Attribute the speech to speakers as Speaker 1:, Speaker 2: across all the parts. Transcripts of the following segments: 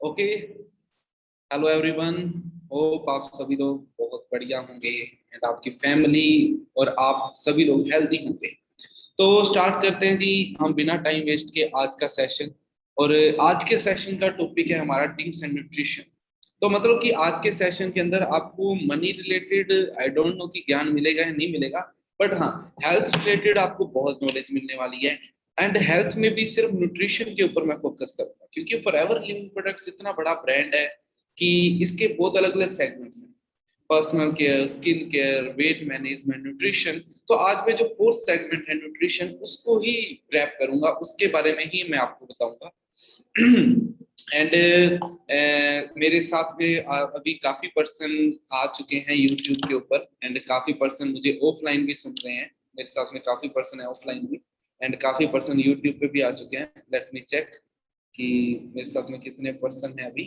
Speaker 1: Okay. Hello everyone. Hope आप सभी लोग बहुत बढ़िया होंगे एंड आपकी फैमिली और आप सभी लोग हेल्दी होंगे। तो स्टार्ट करते हैं जी, हम बिना टाइम वेस्ट के आज का सेशन। और आज के सेशन का टॉपिक है हमारा ड्रिंक्स एंड न्यूट्रिशन। तो मतलब कि आज के सेशन के अंदर आपको money related I don't know कि ज्ञान मिलेगा या नहीं मिलेगा, बट हाँ, हेल्थ रिलेटेड आपको बहुत नॉलेज मिलने वाली है। एंड हेल्थ में भी सिर्फ न्यूट्रिशन के ऊपर मैं फोकस करूंगा, क्योंकि फॉरएवर लिविंग प्रोडक्ट्स इतना बड़ा ब्रांड है कि इसके बहुत अलग अलग सेगमेंट्स हैं। Personal care, skin care, weight management, nutrition. तो आज मैं जो फोर्थ सेगमेंट है न्यूट्रिशन, उसको ही रैप करूंगा, उसके बारे में ही मैं आपको बताऊंगा। एंड मेरे साथ में अभी काफी पर्सन आ चुके हैं यूट्यूब के ऊपर, एंड काफी पर्सन मुझे ऑफलाइन भी सुन रहे हैं। मेरे साथ में काफी पर्सन है ऑफलाइन भी, एंड काफी पर्सन यूट्यूब पे भी आ चुके हैं। लेट मी चेक कि मेरे साथ में कितने पर्सन है अभी।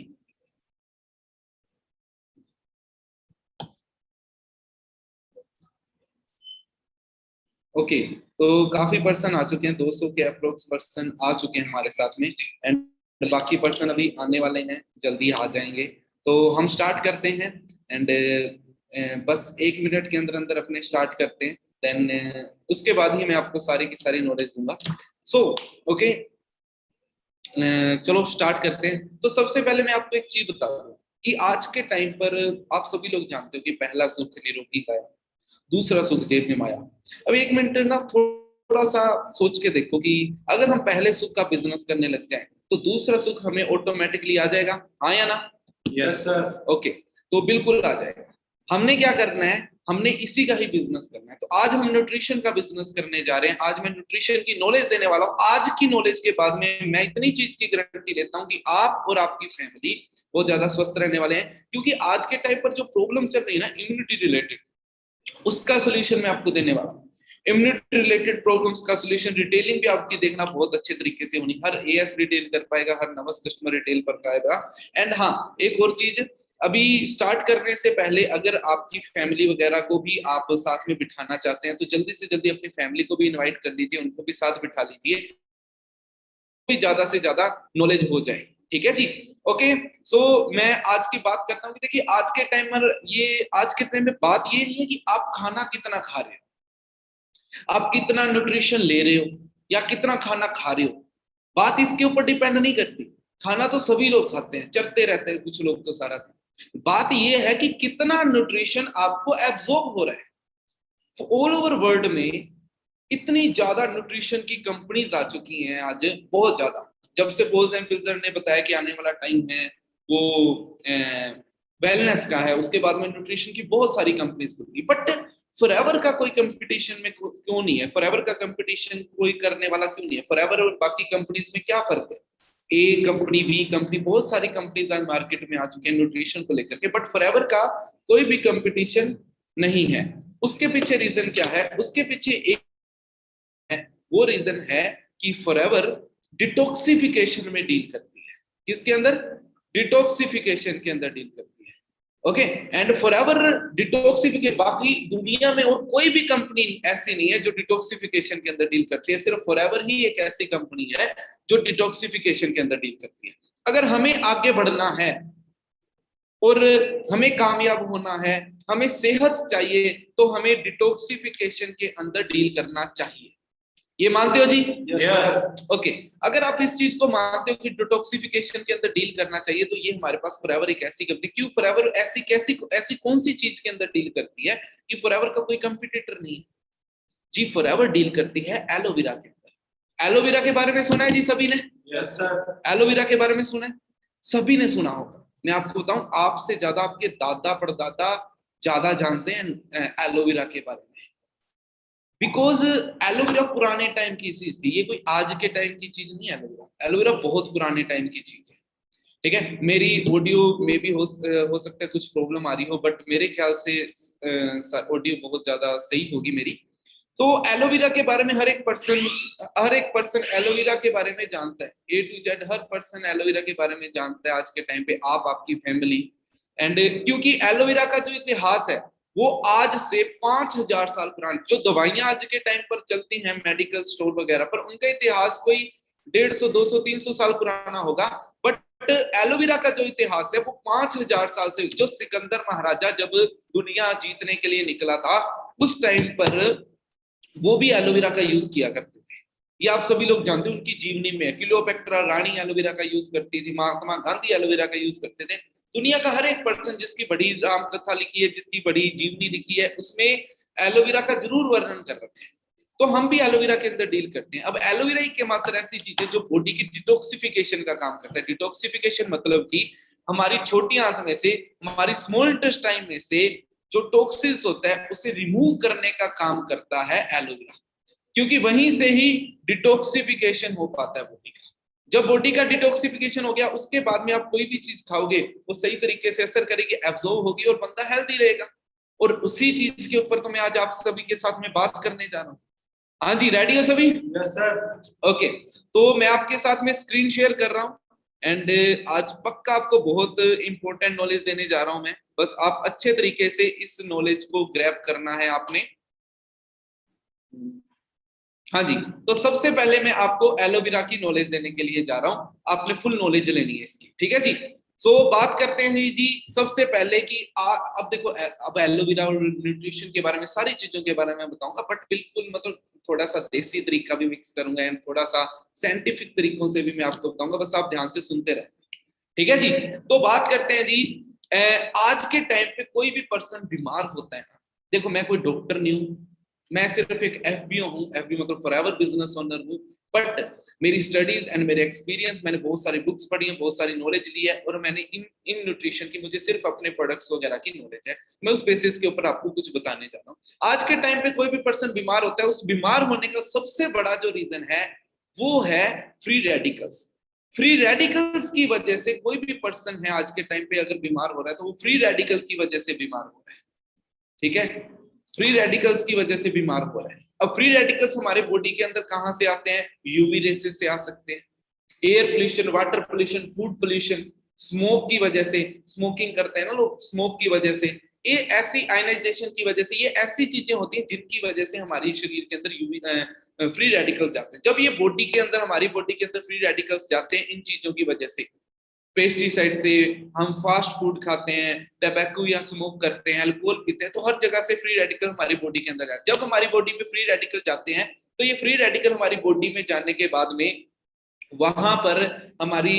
Speaker 1: ओके, तो काफी पर्सन आ चुके हैं, 200 के अप्रोक्स पर्सन आ चुके हैं हमारे साथ में। एंड बाकी पर्सन अभी आने वाले हैं, जल्दी आ जाएंगे। तो हम स्टार्ट करते हैं। एंड बस 1 मिनट के अंदर अंदर अपने स्टार्ट करते हैं। देन उसके बाद ही मैं आपको सारी की सारी नॉलेज दूंगा। सो ओके, चलो स्टार्ट करते हैं। तो सबसे पहले मैं आपको एक चीज बता दूं कि आज के टाइम पर आप सभी लोग जानते हो कि पहला सुख निरोगी काया, दूसरा सुख जेब में माया। अब 1 मिनट ना थोड़ा सा सोच के देखो कि अगर हम पहले सुख का बिजनेस करने लग जाएं तो दूसरा सुख हमें ऑटोमेटिकली आ जाएगा, हाँ या ना?
Speaker 2: Yes sir.
Speaker 1: ओके, तो बिल्कुल आ जाएगा। हमने क्या करना है, हमने इसी का ही बिजनेस करना है। तो आज हम न्यूट्रिशन का बिजनेस करने जा रहे हैं। आज मैं न्यूट्रिशन की नॉलेज देने वाला हूं। आज की नॉलेज के बाद में मैं इतनी चीज की गारंटी लेता हूं कि आप और आपकी फैमिली बहुत ज्यादा स्वस्थ रहने वाले हैं। क्योंकि आज के टाइम पर जो प्रॉब्लम चल रही है ना इम्यूनिटी रिलेटेड, उसका सोल्यूशन मैं आपको देने वाला हूँ। इम्यूनिटी रिलेटेड प्रॉब्लम्स का सोल्यूशन, रिटेलिंग भी आपकी देखना बहुत अच्छे तरीके से होनी। हर एएस रिटेल कर पाएगा, हर नवस कस्टमर रिटेल पर पाएगा। एंड हाँ, एक और चीज, अभी स्टार्ट करने से पहले अगर आपकी फैमिली वगैरह को भी आप साथ में बिठाना चाहते हैं तो जल्दी से जल्दी अपनी फैमिली को भी इनवाइट कर लीजिए, उनको भी साथ बिठा लीजिए, भी ज्यादा से ज्यादा नॉलेज हो जाए। ठीक है जी। ओके, सो मैं आज की बात करता हूँ कि देखिए आज के टाइम में आज के टाइम में बात ये नहीं है कि आप खाना कितना खा रहे हो, आप कितना न्यूट्रिशन ले रहे हो या कितना खाना खा रहे हो, बात इसके ऊपर डिपेंड नहीं करती। खाना तो सभी लोग खाते हैं, चरते रहते हैं कुछ लोग तो सारा दिन। बात ये है कि कितना न्यूट्रिशन आपको एब्जॉर्ब हो रहा है। ऑल ओवर वर्ल्ड में इतनी ज्यादा न्यूट्रिशन की कंपनीज आ चुकी हैं आज, बहुत ज्यादा। जब से बोल्स एंड फिल्जर ने बताया कि आने वाला टाइम है वो वेलनेस का है, उसके बाद में न्यूट्रिशन की बहुत सारी कंपनीज खुली। बट फॉरएवर का कोई कंपटीशन में क्यों नहीं है? फॉरएवर का कंपटीशन कोई करने वाला क्यों नहीं है? फॉरएवर और बाकी कंपनीज में क्या फर्क है? ए कंपनी, बी कंपनी, बहुत सारी कंपनीज आज मार्केट में आ चुकी हैं न्यूट्रिशन को लेकर के, बट फॉरएवर का कोई भी कंपटीशन नहीं है। उसके पीछे रीजन क्या है? उसके पीछे एक है, वो रीजन है कि फॉरएवर डिटॉक्सिफिकेशन में डील करती है। किसके अंदर? डिटॉक्सिफिकेशन के अंदर डील करती है। ओके, एंड फॉरएवर डिटॉक्सिफिकेशन, बाकी दुनिया में और कोई भी कंपनी ऐसी नहीं है जो डिटॉक्सिफिकेशन के अंदर डील करती है। सिर्फ फॉरएवर ही एक ऐसी कंपनी है जो डिटॉक्सिफिकेशन के अंदर डील करती है। अगर हमें आगे बढ़ना है और हमें कामयाब होना है, हमें सेहत चाहिए, तो हमें डिटॉक्सिफिकेशन के अंदर डील करना चाहिए। ये मानते हो जी?
Speaker 2: यस।
Speaker 1: ओके, अगर आप इस चीज को मानते हो कि डिटॉक्सिफिकेशन के अंदर डील करना चाहिए, तो ये हमारे पास फॉरएवर एक ऐसी कंपनी, क्यों फॉरएवर ऐसी कौन सी चीज के अंदर डील करती है कि फॉरएवर का कोई कंपटीटर नहीं है? जी, फॉरएवर डील करती है एलोवेरा के अंदर। एलोवेरा के बारे में सुना है जी सभी ने?
Speaker 2: Yes sir.
Speaker 1: एलोवेरा के बारे में सुना है, सभी ने सुना होगा। मैं आपको बताऊं, आपसे ज्यादा आपके दादा परदादा ज्यादा जानते हैं एलोवेरा के बारे में। बिकॉज एलोवेरा पुराने टाइम की चीज थी, ये कोई आज के टाइम की चीज नहीं है। एलोवेरा एलोवेरा बहुत पुराने टाइम की चीज है। ठीक है, मेरी ऑडियो में भी हो सकता है कुछ प्रॉब्लम आ रही हो, बट मेरे ख्याल से ऑडियो बहुत ज्यादा सही होगी मेरी। तो एलोवेरा के बारे में हर एक पर्सन एलोवेरा के बारे में जानता है। ए टू जेड हर पर्सन एलोवेरा के बारे में जानता है आज के टाइम पे, आप, आपकी फैमिली। एंड क्योंकि एलोवेरा का जो इतिहास है वो आज से 5,000 साल पुरानी, जो दवाइयां आज के टाइम पर चलती हैं मेडिकल स्टोर वगैरह पर, उनका इतिहास कोई 150, 200, 300 साल पुराना होगा। बट एलोवेरा का जो इतिहास है वो 5000 साल से, जो सिकंदर महाराजा जब दुनिया जीतने के लिए निकला था उस टाइम पर वो भी एलोवेरा का यूज किया करते थे। ये आप सभी लोग जानते हैं, उनकी जीवनी में क्लियोपेट्रा रानी एलोवेरा का यूज करती थी, महात्मा गांधी एलोवेरा का यूज करते थे। दुनिया का हर एक पर्सन जिसकी बड़ी राम कथा लिखी है, जिसकी बड़ी जीवनी लिखी है, उसमें एलोवेरा का जरूर वर्णन कर रखे हैं। तो हम भी एलोवेरा के अंदर डील करते हैं। अब एलोवेरा एक मात्र ऐसी चीज है जो बॉडी की डिटॉक्सिफिकेशन का काम करता है। डिटॉक्सिफिकेशन मतलब कि हमारी छोटी आंत में से, हमारी स्मॉल इंटेस्टाइन में से जो टॉक्सिन्स होता है उसे रिमूव करने का काम करता है एलोवेरा, क्योंकि वहीं से ही डिटॉक्सिफिकेशन हो पाता है बॉडी का। जब बॉडी का डिटॉक्सिफिकेशन हो गया उसके बाद में आप कोई भी चीज खाओगे वो सही तरीके से असर करेगी, एब्जॉर्ब होगी और बंदा हेल्दी रहेगा। और उसी चीज के ऊपर तो मैं आज आप सभी के साथ में बात करने जा रहा हूँ। हाँ जी, रेडी हो सभी?
Speaker 2: Yes sir.
Speaker 1: ओके, तो मैं आपके साथ में स्क्रीन शेयर कर रहा हूँ एंड आज पक्का आपको बहुत इंपॉर्टेंट नॉलेज देने जा रहा हूं मैं। बस आप अच्छे तरीके से इस नॉलेज को ग्रैब करना है आपने। हाँ जी, तो सबसे पहले मैं आपको एलोवेरा की नॉलेज देने के लिए जा रहा हूं, आपने फुल नॉलेज लेनी है इसकी, ठीक है जी। सो बात करते हैं जी सबसे पहले कि अब देखो, अब एलोवेरा और न्यूट्रिशन के बारे में, सारी चीजों के बारे में बताऊंगा, बट बिल्कुल मतलब थोड़ा सा देसी तरीका भी मिक्स करूंगा एंड थोड़ा सा साइंटिफिक तरीकों से भी मैं आपको बताऊंगा, बस आप ध्यान से सुनते रहे, ठीक है जी। तो बात करते हैं जी, आज के टाइम पे कोई भी पर्सन बीमार होता है ना, देखो मैं कोई डॉक्टर नहीं हूँ, मैं सिर्फ एक एफबीओ हूँ, एफबीओ मतलब फॉरएवर बिजनेस ओनर हूँ, बट मेरी स्टडीज एंड मेरे एक्सपीरियंस, मैंने बहुत सारी बुक्स पढ़ी हैं, बहुत सारी नॉलेज ली है, और मैंने इन न्यूट्रिशन की, मुझे सिर्फ अपने प्रोडक्ट्स वगैरह की नॉलेज है, मैं उस बेसिस के ऊपर आपको कुछ बताने जा रहा हूँ। आज के टाइम पे कोई भी पर्सन बीमार होता है, उस बीमार होने का सबसे बड़ा जो रीजन है वो है फ्री रेडिकल्स। फ्री रेडिकल्स की वजह से कोई भी पर्सन है आज के टाइम पे अगर बीमार हो रहा है तो वो फ्री रेडिकल की वजह से बीमार हो रहा है, ठीक है, फ्री रेडिकल्स की वजह से बीमार हो रहा है। अब फ्री रेडिकल्स हमारे बॉडी के अंदर कहां से आते हैं? यूवी रेसेस से आ सकते हैं, air pollution, water pollution, food pollution, smoke की वजह से, स्मोकिंग करते हैं ना लोग, स्मोक की वजह से, ये ऐसी आयनाइजेशन की वजह से, ये ऐसी चीजें होती हैं जिनकी वजह से हमारी शरीर के अंदर यूवी फ्री रेडिकल्स जाते हैं। जब ये बॉडी के अंदर, हमारी बॉडी के अंदर फ्री रेडिकल्स जाते हैं इन चीजों की वजह से, पेस्टिसाइड से, हम फास्ट फूड खाते हैं, टबैको या स्मोक करते हैं, अल्कोहल पीते हैं, तो हर जगह से फ्री रेडिकल हमारी बॉडी के अंदर जाते हैं। जब हमारी बॉडी में फ्री रेडिकल जाते हैं तो ये फ्री रेडिकल हमारी बॉडी में जाने के बाद में वहां पर हमारी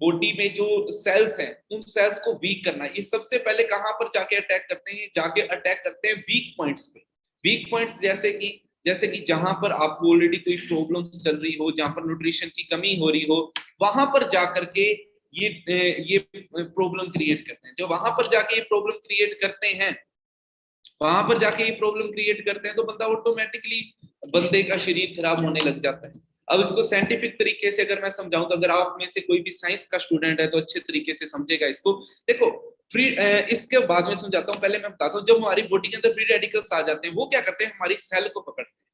Speaker 1: बॉडी में जो सेल्स हैं उन सेल्स को वीक करना, ये सबसे पहले कहां पर जाके अटैक करते हैं? जाके अटैक करते हैं वीक पॉइंट्स पे। वीक पॉइंट्स जैसे कि जहां पर आपको ऑलरेडी कोई प्रॉब्लम चल रही हो, जहां पर न्यूट्रिशन की कमी हो रही हो, वहां पर जाकर के ये प्रॉब्लम क्रिएट करते हैं। जो वहां पर जाके ये प्रॉब्लम क्रिएट करते हैं, वहां पर जाके ये प्रॉब्लम क्रिएट करते हैं, तो बंदा ऑटोमेटिकली, बंदे का शरीर खराब होने लग जाता है। अब इसको साइंटिफिक तरीके से अगर मैं समझाऊं, तो अगर आप में से कोई भी साइंस का स्टूडेंट है तो अच्छे तरीके से समझेगा इसको। देखो फ्री, इसके बाद में समझाता हूं, पहले मैं बताता हूं, जब हमारी बॉडी के अंदर फ्री रेडिकल्स आ जाते हैं वो क्या करते हैं? हमारी सेल को पकड़ते हैं।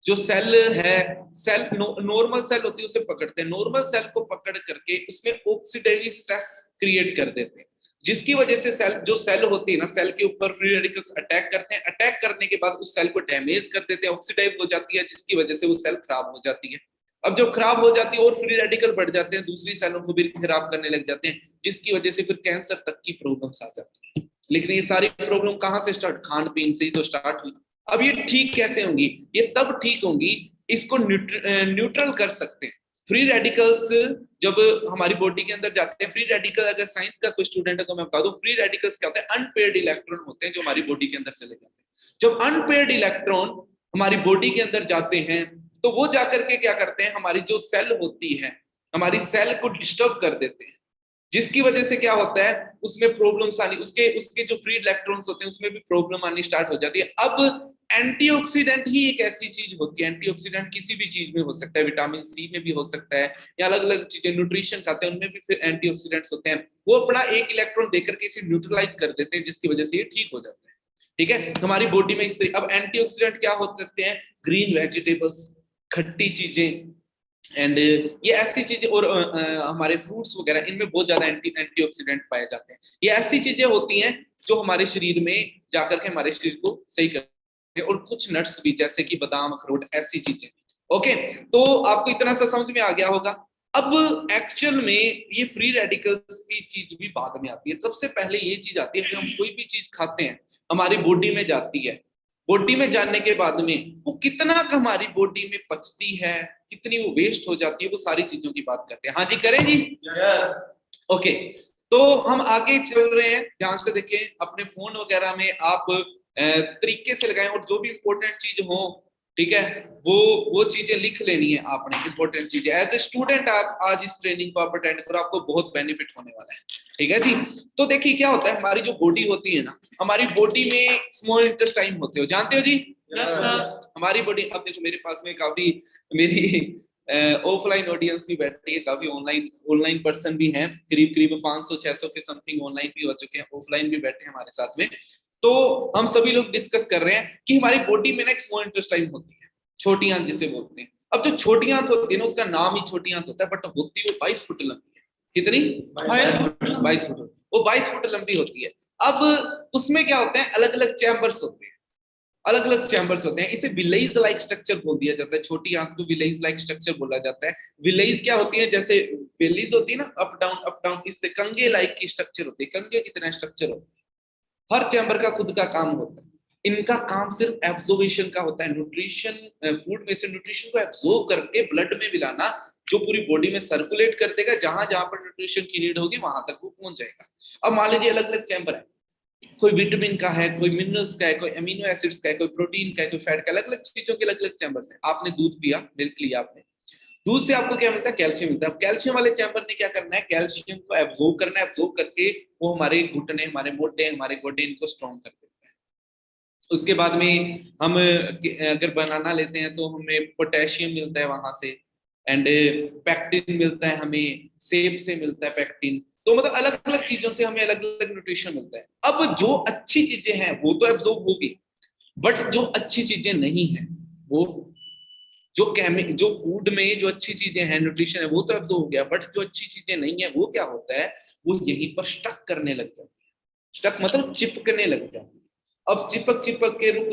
Speaker 1: जो सेल है, सेल नॉर्मल सेल होती है उसे पकड़ते हैं, नॉर्मल सेल को पकड़ करके उसमें ऑक्सीडेटिव स्ट्रेस क्रिएट कर देते हैं, जिसकी वजह से सेल, जो सेल होती है ना, सेल के ऊपर फ्री रेडिकल्स अटैक करते हैं, अटैक करने के बाद उस सेल को डैमेज कर देते हैं, ऑक्सीडाइज हो जाती है, जिसकी वजह से वो सेल खराब हो जाती है। अब जब खराब हो जाती है और फ्री रेडिकल बढ़ जाते हैं, दूसरी सेलों को भी खराब करने लग जाते हैं, जिसकी वजह से फिर कैंसर तक की प्रॉब्लम्स आ जाती है। लेकिन ये सारी प्रॉब्लम कहां से स्टार्ट? खान पीन से ही तो स्टार्ट हुई। अब ये ठीक कैसे होंगी? ये तब ठीक होंगी, इसको न्यूट्रल कर सकते हैं। फ्री रेडिकल्स जब हमारी बॉडी के अंदर जाते हैं, फ्री रेडिकल, अगर साइंस का कोई स्टूडेंट है तो मैं बता दूं, फ्री रेडिकल्स क्या होता है? अनपेयर्ड इलेक्ट्रॉन होते हैं जो हमारी बॉडी के अंदर चले जाते हैं। जब अनपेयर्ड इलेक्ट्रॉन हमारी बॉडी के अंदर जाते हैं तो वो जाकर के क्या करते हैं? हमारी जो सेल होती है, हमारी सेल को डिस्टर्ब कर देते हैं, जिसकी वजह से क्या होता है? उसमें प्रॉब्लम्स आनी, उसके जो फ्री इलेक्ट्रॉन्स होते हैं उसमें भी प्रॉब्लम आनी स्टार्ट हो जाती है। अब एंटीऑक्सीडेंट ही एक ऐसी चीज होती है, एंटीऑक्सीडेंट किसी भी चीज में हो सकता है, विटामिन सी में भी हो सकता है, या अलग अलग चीजें, न्यूट्रिशन खाते हैं उनमें भी फिर एंटीऑक्सीडेंट्स होते हैं, वो अपना एक इलेक्ट्रॉन देकर के इसे न्यूट्रलाइज कर देते हैं, जिसकी वजह से ये ठीक हो जाता है, ठीक है, हमारी बॉडी में इस तरह। अब एंटीऑक्सीडेंट क्या हो सकते हैं? ग्रीन वेजिटेबल्स, खट्टी चीजें, एंड ये ऐसी चीजें, और हमारे फ्रूट्स वगैरह, इनमें बहुत ज्यादा एंटीऑक्सीडेंट पाए जाते हैं। ये ऐसी चीजें होती हैं जो हमारे शरीर में जाकर के हमारे शरीर को सही करते हैं। और कुछ नट्स भी, जैसे कि बादाम, अखरोट, ऐसी चीजें। ओके, तो आपको इतना सा समझ में आ गया होगा। अब एक्चुअल में ये फ्री रेडिकल्स की चीज भी बाद में आती है। सबसे पहले ये चीज आती है कि हम कोई भी चीज खाते हैं हमारी बॉडी में जाती है, बॉडी में जाने के बाद में वो कितना हमारी बॉडी में पचती है, कितनी वो वेस्ट हो जाती है, वो सारी चीजों की बात करते हैं। हाँ जी करें जी। ओके, तो हम आगे चल रहे हैं, ध्यान से देखें, अपने फोन वगैरह में आप तरीके से लगाएं और जो भी इंपॉर्टेंट चीज हो, ठीक है, वो चीजें लिख लेनी है आपने, इंपॉर्टेंट चीजें। एज ए स्टूडेंट आप आज इस ट्रेनिंग को आप अटेंड करो, आपको बहुत बेनिफिट होने वाला है, ठीक है जी। तो देखिए क्या होता है, हमारी जो बॉडी होती है ना, हमारी बॉडी में स्मॉल इंटेस्टाइन होते हो, जानते हो जी?
Speaker 2: Yes sir.
Speaker 1: हमारी बॉडी, अब देखो मेरे पास में काफी मेरी ऑफलाइन ऑडियंस भी बैठती है, काफी ऑनलाइन पर्सन भी हैं, करीब करीब 500-600 के समथिंग ऑनलाइन भी हो चुके हैं, ऑफलाइन भी बैठे हैं हमारे साथ में। तो हम सभी लोग डिस्कस कर रहे हैं कि हमारी बॉडी में ना एक स्मॉल इंटेस्टाइन होती है, छोटी आंत जिसे बोलते हैं। अब जो छोटी आंत होती है ना, उसका नाम ही छोटी आंत होता है, बट होती वो 22 फुट लंबी है। कितनी? 22 फुट। वो 22 फुट लंबी होती है। अब उसमें क्या होते हैं, अलग अलग चैम्बर्स होते हैं, अलग अलग चैम्बर्स होते हैं। इसे विलेज लाइक स्ट्रक्चर बोल दिया जाता है, छोटी आंत को विलेज लाइक स्ट्रक्चर बोला जाता है। विलेज क्या होती है, जैसे विलेज होती है ना, अप डाउन, इससे कंगे लाइक की स्ट्रक्चर होती है, कंगे की तरह स्ट्रक्चर होती है। हर चैम्बर का खुद का काम होता है, इनका काम सिर्फ एब्जॉर्बेशन का होता है, न्यूट्रिशन, फूड में से न्यूट्रिशन को एब्जॉर्ब करके ब्लड में मिलाना, जो पूरी बॉडी में सर्कुलेट कर देगा, जहां जहां पर न्यूट्रिशन की नीड होगी वहां तक वो पहुंच जाएगा। अब मान लीजिए अलग अलग चैम्बर है, कोई विटामिन का है, कोई मिनरल्स का है, कोई अमीनो एसिड्स का है, कोई प्रोटीन का है, कोई फैट का, अलग अलग चीजों के अलग अलग चैम्बर्स हैं। आपने दूध पिया, मिल्क लिया आपने, दूध से आपको क्या मिलता है, कैल्शियम मिलता है। अब कैल्शियम वाले चैम्बर ने क्या करना है, कैल्शियम को एब्जॉर्ब करना है, एब्जॉर्ब करके वो हमारे घुटने, हमारे मोटे, हमारे गोडे, इनको स्ट्रॉन्ग कर देता है। उसके बाद में हम अगर बनाना लेते हैं तो हमें पोटेशियम मिलता है वहां से, एंड पैक्टिन मिलता है हमें, सेब से मिलता है पैक्टिन। तो मतलब अलग अलग चीजों से हमें अलग अलग न्यूट्रिशन मिलता है। अब जो अच्छी चीजें हैं वो तो एब्जॉर्ब होगी, बट जो अच्छी चीजें नहीं है, वो जो फूड में जो अच्छी चीजें हैं, न्यूट्रिशन है, वो तो एब्जॉर्ब हो गया, बट जो अच्छी चीजें नहीं है वो क्या होता है, वो यहीं पर स्टक करने लग जाती है। स्टक मतलब चिपकने लग जाती है। अब चिपक चिपक के रुक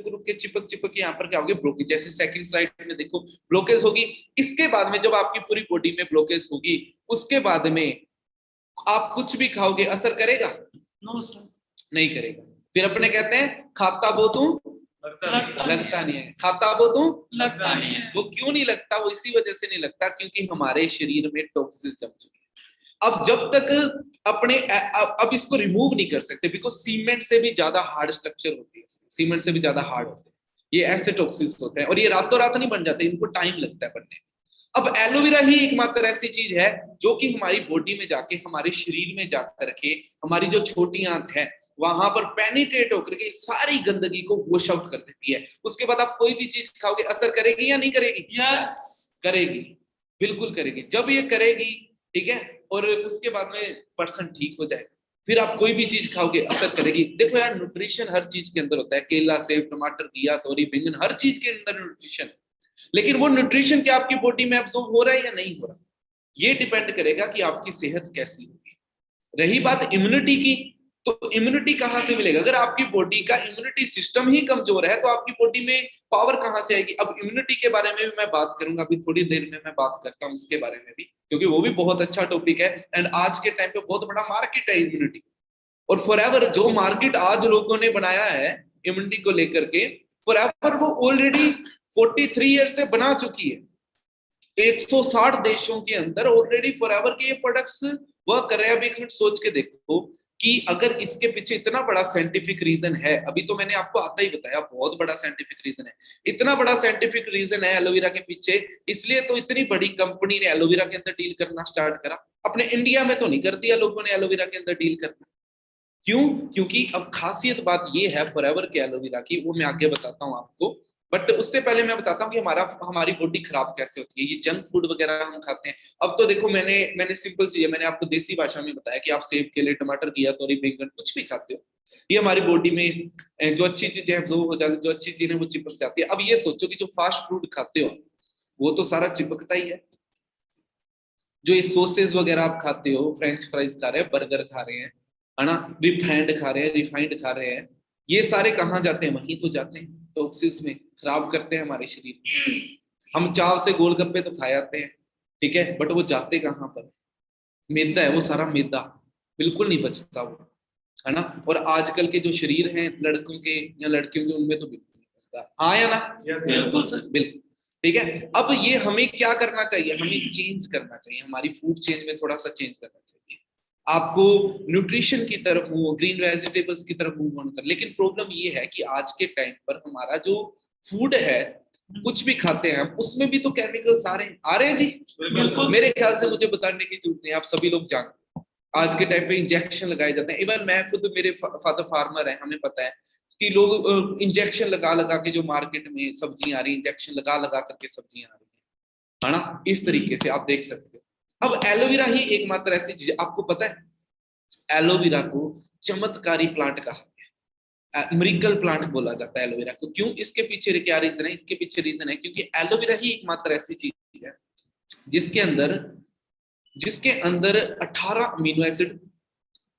Speaker 1: रुक के चिपक चिपक के यहाँ पर क्या होगी, ब्लॉकेज। जैसे सेकंड स्लाइड में देखो, ब्लॉकेज होगी। इसके बाद में जब आपकी पूरी बॉडी में ब्लॉकेज होगी, उसके बाद में आप कुछ भी खाओगे, असर करेगा?
Speaker 2: No sir.
Speaker 1: नहीं करेगा। फिर अपने कहते हैं खाता वो तू लगता नहीं है, खाता वो तू
Speaker 2: लगता नहीं है।
Speaker 1: वो क्यों नहीं लगता? वो इसी वजह से नहीं लगता क्योंकि हमारे शरीर में टॉक्सिन जम चुके हैं। अब जब तक अपने अब इसको रिमूव नहीं कर सकते, बिकॉज सीमेंट से भी ज्यादा हार्ड स्ट्रक्चर होती है, सीमेंट से भी ज्यादा हार्ड होते हैं ये, ऐसे टॉक्सिन्स होते हैं, और ये रातों रात नहीं बन जाते, इनको टाइम लगता है बनने। अब एलोवेरा ही एकमात्र ऐसी चीज है जो कि हमारी बॉडी में जाके, हमारे शरीर में जाकर के, हमारी जो छोटी आंत है वहां पर पेनिट्रेट होकर के सारी गंदगी को वॉश आउट कर देती है। उसके बाद आप कोई भी चीज खाओगे, असर करेगी या नहीं करेगी?
Speaker 2: यस
Speaker 1: करेगी, बिल्कुल करेगी। जब ये करेगी, ठीक है, और उसके बाद में पर्सन ठीक हो जाएगा, फिर आप कोई भी चीज खाओगे असर करेगी। देखो यार, न्यूट्रिशन हर चीज के अंदर होता है, केला, सेब, टमाटर, घिया, तोरी, बैंगन, हर चीज के अंदर न्यूट्रिशन। लेकिन वो न्यूट्रिशन क्या आपकी बॉडी में एब्जॉर्ब हो रहा है या नहीं हो रहा, ये डिपेंड करेगा कि आपकी सेहत कैसी होगी। रही बात इम्यूनिटी की, तो इम्यूनिटी कहां से मिलेगा? अगर आपकी बॉडी का इम्यूनिटी सिस्टम ही कमजोर है तो आपकी बॉडी में पावर कहां से आएगी? अब इम्यूनिटी के बारे में भी मैं बात करूंगा, अभी थोड़ी देर में मैं बात करता हूं इसके बारे में भी, क्योंकि वो भी बहुत अच्छा टॉपिक है, एंड आज के टाइम पे बहुत बड़ा मार्केट है इम्यूनिटी। और फॉरएवर जो मार्केट आज लोगों ने बनाया है इम्यूनिटी को लेकर के, फॉरएवर वो ऑलरेडी 43 ईयर्स से बना चुकी है। 160 देशों के अंदर ऑलरेडी फॉरएवर के ये प्रोडक्ट्स वर्क कर रहे हैं। अब एक मिनट सोच के देखो कि अगर इसके पीछे इतना बड़ा साइंटिफिक रीजन है, अभी तो मैंने आपको आता ही बताया, बहुत बड़ा साइंटिफिक रीजन है, इतना बड़ा साइंटिफिक रीजन है एलोवेरा के पीछे, इसलिए तो इतनी बड़ी कंपनी ने एलोवेरा के अंदर डील करना स्टार्ट करा। अपने इंडिया में तो नहीं कर दिया लोगों ने एलोवेरा के अंदर डील करना, क्यों? क्योंकि अब खासियत बात ये है फॉरएवर के एलोवेरा की, वो मैं आगे बताता हूँ आपको, बट उससे पहले मैं बताता हूँ कि हमारी बॉडी खराब कैसे होती है। ये जंक फूड वगैरह हम खाते हैं। अब तो देखो, मैंने सिंपल चीज, मैंने आपको देसी भाषा में बताया कि आप सेब, केले, टमाटर, घिया, तोरी, बैंगन कुछ भी खाते हो, ये हमारी बॉडी में जो अच्छी चीजें एब्जॉर्ब हो जाती है, जो अच्छी चीजें वो चिपक जाती है। अब ये सोचो कि जो फास्ट फूड खाते हो वो तो सारा चिपकता ही है। जो ये सॉसेज वगैरह आप खाते हो, फ्रेंच फ्राइज खा रहे हैं, बर्गर खा रहे हैं, है ना, रिफाइंड खा रहे हैं, रिफाइंड खा रहे हैं, ये सारे कहाँ जाते हैं? वहीं तो जाते हैं, टॉक्सिस में, खराब करते हैं हमारे शरीर। हम चाव से गोलगप्पे तो खा जाते हैं, ठीक है, बट वो जाते कहाँ पर, मैदा है वो सारा, मैदा बिल्कुल नहीं बचता वो, है ना। और आजकल के जो शरीर हैं लड़कों के या लड़कियों के, उनमें तो बिल्कुल नहीं बचता, हाँ या ना।
Speaker 2: बिल्कुल सर।
Speaker 1: बिल्कुल ठीक है। अब ये हमें क्या करना चाहिए, हमें चेंज करना चाहिए, हमारी फूड चेंज में थोड़ा सा चेंज करना चाहिए। आपको न्यूट्रिशन की तरफ मूव, ग्रीन वेजिटेबल्स की तरफ मूव ऑन कर। लेकिन प्रॉब्लम ये है कि आज के टाइम पर हमारा जो फूड है, कुछ भी खाते हैं हम, उसमें भी तो केमिकल्स आ रहे हैं जी।
Speaker 2: बिल्कुल।
Speaker 1: मेरे ख्याल से मुझे बताने की जरूरत नहीं, आप सभी लोग जानते हैं आज के टाइम पे इंजेक्शन लगाए जाते हैं। इवन मैं खुद, मेरे फादर फार्मर है, हमें पता है कि लोग इंजेक्शन लगा लगा के, जो मार्केट में सब्जियां आ रही है, इंजेक्शन लगा लगा करके सब्जियां आ रही है ना, इस तरीके से आप देख सकते हो। अब एलोवेरा ही एकमात्र ऐसी चीज है, आपको पता है एलोवेरा को चमत्कारी प्लांट कहा, मिरेकल प्लांट बोला जाता है एलोवेरा को। क्यों, इसके पीछे क्या रीजन है, इसके पीछे रीजन है क्योंकि एलोवेरा ही एकमात्र ऐसी चीज है जिसके अंदर 18 अमीनो एसिड,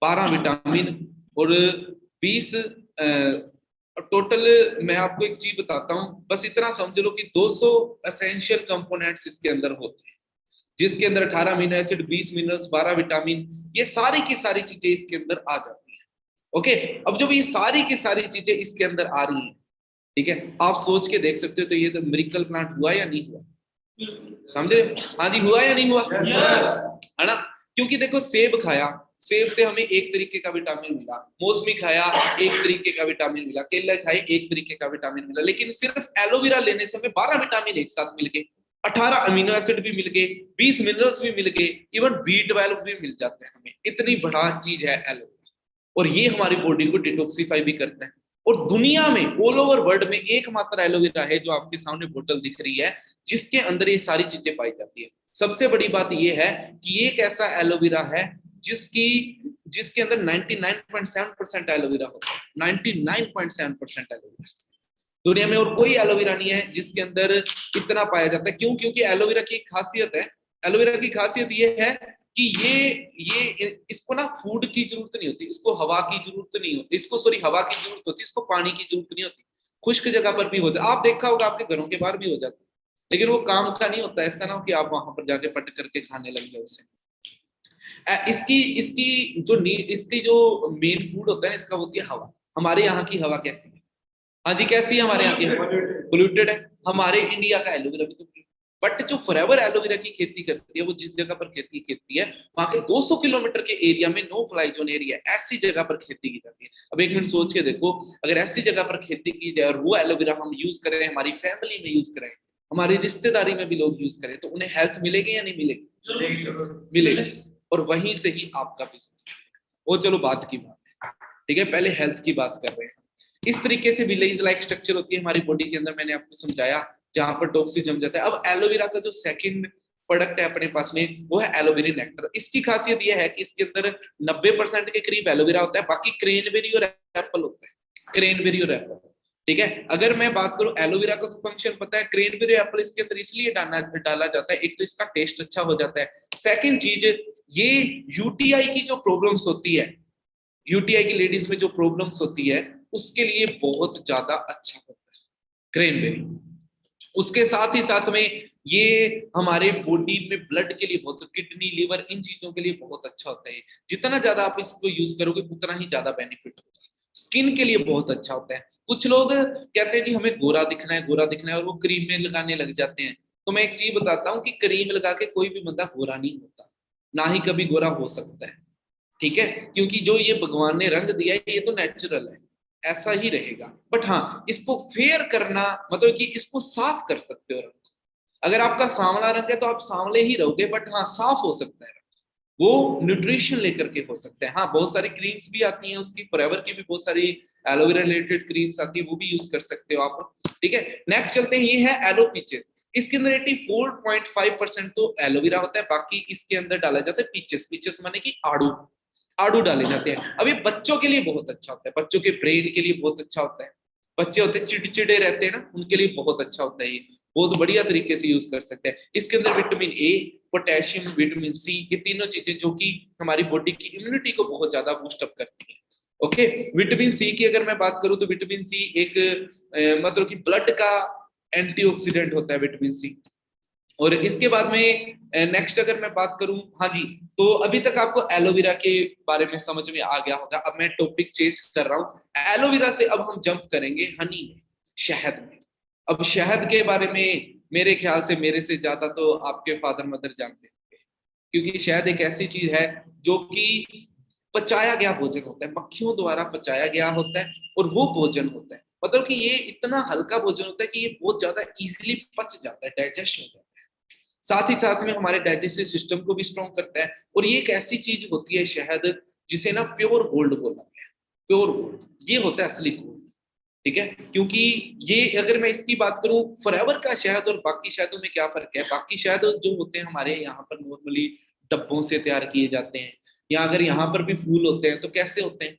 Speaker 1: 12 विटामिन और 20 टोटल, मैं आपको एक चीज बताता हूं, बस इतना समझ लो कि 200 एसेंशियल कंपोनेंट्स इसके अंदर होते हैं, जिसके अंदर 18 अमीनो एसिड, 20 मिनरल्स, 12 विटामिन, ये सारी की सारी चीजें इसके अंदर आ जाती हैं। ओके, अब जब ये सारी की सारी चीजें इसके अंदर आ रही हैं, ठीक है, आप सोच के देख सकते हो तो ये तो मिरेकल प्लांट हुआ या नहीं हुआ, समझे। हाँ जी, हुआ या नहीं हुआ, है ना। क्योंकि देखो, सेब खाया, सेब से हमें एक तरीके का विटामिन मिला, मौसमी खाया एक तरीके का विटामिन मिला, केला खाए एक तरीके का विटामिन मिला, लेकिन सिर्फ एलोवेरा लेने से हमें 12 विटामिन एक साथ मिल गए, 18 अमीनो एसिड भी मिल गए, 20 मिनरल्स भी मिल गए, इवन B12 भी मिल जाते हैं हमें। इतनी बड़ा चीज है एलोवेरा, और ये हमारी बॉडी को डिटॉक्सिफाई भी करता है। और दुनिया में, ऑल ओवर वर्ल्ड में एकमात्र एलोवेरा है जो आपके सामने बोतल दिख रही है, जिसके अंदर ये सारी चीजें पाई जाती है। सबसे बड़ी बात यह है कि ये एक ऐसा एलोवेरा है जिसके अंदर 99.7% एलोवेरा होता है, 99.7% एलोवेरा। दुनिया में और कोई एलोवेरा नहीं है जिसके अंदर इतना पाया जाता है। क्यों, क्योंकि एलोवेरा की एक खासियत है, एलोवेरा की खासियत ये है कि ये इसको ना फूड की जरूरत नहीं होती, इसको हवा की जरूरत नहीं होती, इसको सॉरी हवा की जरूरत होती है, इसको पानी की जरूरत नहीं होती। खुश्क जगह पर भी होता है, आप देखा होगा आपके घरों के बाहर भी हो जाता है, लेकिन वो काम का नहीं होता। ऐसा ना हो कि आप वहां पर जाके पट करके खाने लग जाओ उसे। इसकी इसकी जो मेन फूड होता है इसका होती है हवा। हमारे यहाँ की हवा कैसी है, हाँ जी कैसी है हमारे यहाँ की, पोल्यूटेड है। हमारे इंडिया का एलोवेरा भी तो, बट जो फॉरएवर एलोवेरा की खेती करती है, वो जिस जगह पर खेती है, वहां के 200 किलोमीटर के एरिया में नो फ्लाई जोन एरिया, ऐसी जगह पर खेती की जाती है। अब एक मिनट सोच के देखो, अगर ऐसी जगह पर खेती की जाए और वो एलोवेरा हम यूज करें, हमारी फैमिली में यूज करें, हमारी रिश्तेदारी में भी लोग यूज करें, तो उन्हें हेल्थ मिलेगी या नहीं मिलेगी, मिलेगी। और वहीं से ही आपका बिजनेस, वो चलो बात की बात है, ठीक है, पहले हेल्थ की बात कर रहे हैं। इस तरीके से विलेज लाइक स्ट्रक्चर होती है हमारी बॉडी के अंदर, मैंने आपको समझाया, जहां पर टॉक्सिन जम जाता है। अब एलोवेरा का जो सेकंड प्रोडक्ट है अपने पास में, वो है एलोवेरा नेक्टर। इसकी खासियत यह है कि इसके अंदर 90% के करीब एलोवेरा होता है, बाकी क्रेनबेरी और एप्पल होता है, क्रेनबेरी और एप्पल, ठीक है। अगर मैं बात करूं एलोवेरा का तो फंक्शन पता है, क्रेनबेरी एप्पल इसके अंदर इसलिए डाला जाता है, एक तो इसका टेस्ट अच्छा हो जाता है, सेकंड चीज ये यूटीआई की जो प्रॉब्लम्स होती है, यूटीआई की लेडीज में जो प्रॉब्लम्स होती है, उसके लिए बहुत ज्यादा अच्छा होता है क्रेनबेरी। उसके साथ ही साथ में ये हमारे बॉडी में ब्लड के लिए बहुत, किडनी लिवर इन चीजों के लिए बहुत अच्छा होता है। जितना ज्यादा आप इसको यूज करोगे उतना ही ज्यादा बेनिफिट होता है। स्किन के लिए बहुत अच्छा होता है। कुछ लोग कहते हैं जी हमें गोरा दिखना है, गोरा दिखना है, और वो क्रीम में लगाने लग जाते हैं। तो मैं एक चीज बताता हूँ कि क्रीम लगा के कोई भी बंदा गोरा नहीं होता, ना ही कभी गोरा हो सकता है, ठीक है। क्योंकि जो ये भगवान ने रंग दिया है ये तो नेचुरल है, ऐसा ही रहेगा। बट हाँ, इसको फेयर करना मतलब कि इसको साफ कर सकते हो रंग। अगर आपका सांवला रंग है तो आप सांवले ही रहोगे, बट हाँ साफ हो सकता है, वो न्यूट्रिशन लेकर के हो सकता है। हाँ, बहुत सारी क्रीम्स भी आती हैं उसकी, फॉरएवर की भी बहुत सारी एलोवेरा रिलेटेड क्रीम्स आती है, वो भी यूज कर सकते हो आप, ठीक है। नेक्स्ट चलते हैं, ये है एलो पीचेस। इसके अंदर 84.5% तो एलोवेरा होता है, बाकी इसके अंदर डाला जाता है पीचेस। पीचेस माने कि आड़ू, आड़ू डाले जाते हैं। अब ये बच्चों के लिए बहुत अच्छा होता है, बच्चों के ब्रेन के लिए बहुत अच्छा होता है। बच्चे होते हैं चिड़चिड़े रहते हैं ना, उनके लिए बहुत अच्छा होता है, ये बहुत बढ़िया तरीके से यूज कर सकते हैं। इसके अंदर vitamin A, potassium, vitamin C, ये तीनों चीजें जो कि हमारी बॉडी की इम्यूनिटी को बहुत ज्यादा बूस्ट अप करती है। ओके, विटामिन सी की अगर मैं बात करूं तो विटामिन सी एक मतलब कि ब्लड का एंटीऑक्सीडेंट होता है विटामिन सी। और इसके बाद में नेक्स्ट अगर मैं बात करूं, हाँ जी, तो अभी तक आपको एलोवेरा के बारे में समझ में आ गया होगा। अब मैं टॉपिक चेंज कर रहा हूं, एलोवेरा से अब हम जंप करेंगे हनी में, शहद में। अब शहद के बारे में मेरे ख्याल से मेरे से ज्यादा तो आपके फादर मदर जानते होंगे, क्योंकि शहद एक ऐसी चीज है जो कि पचाया गया भोजन होता है, मक्खियों द्वारा पचाया गया होता है, और वो भोजन होता है, मतलब कि ये इतना हल्का भोजन होता है कि ये बहुत ज्यादा इजीली पच जाता है, डाइजेस्ट हो जाता है। साथ ही साथ में हमारे डाइजेस्टिव सिस्टम को भी स्ट्रॉन्ग करता है। और ये एक ऐसी चीज होती है शहद, जिसे ना प्योर गोल्ड बोला गया है। प्योर गोल्ड ये होता है, असली गोल्ड। ठीक है, क्योंकि ये अगर मैं इसकी बात करूं, फॉरएवर का शहद और बाकी शहदों में क्या फर्क है। बाकी शहद जो होते हैं हमारे यहाँ पर नॉर्मली डब्बों से तैयार किए जाते हैं, या अगर यहाँ पर भी फूल होते हैं तो कैसे होते हैं,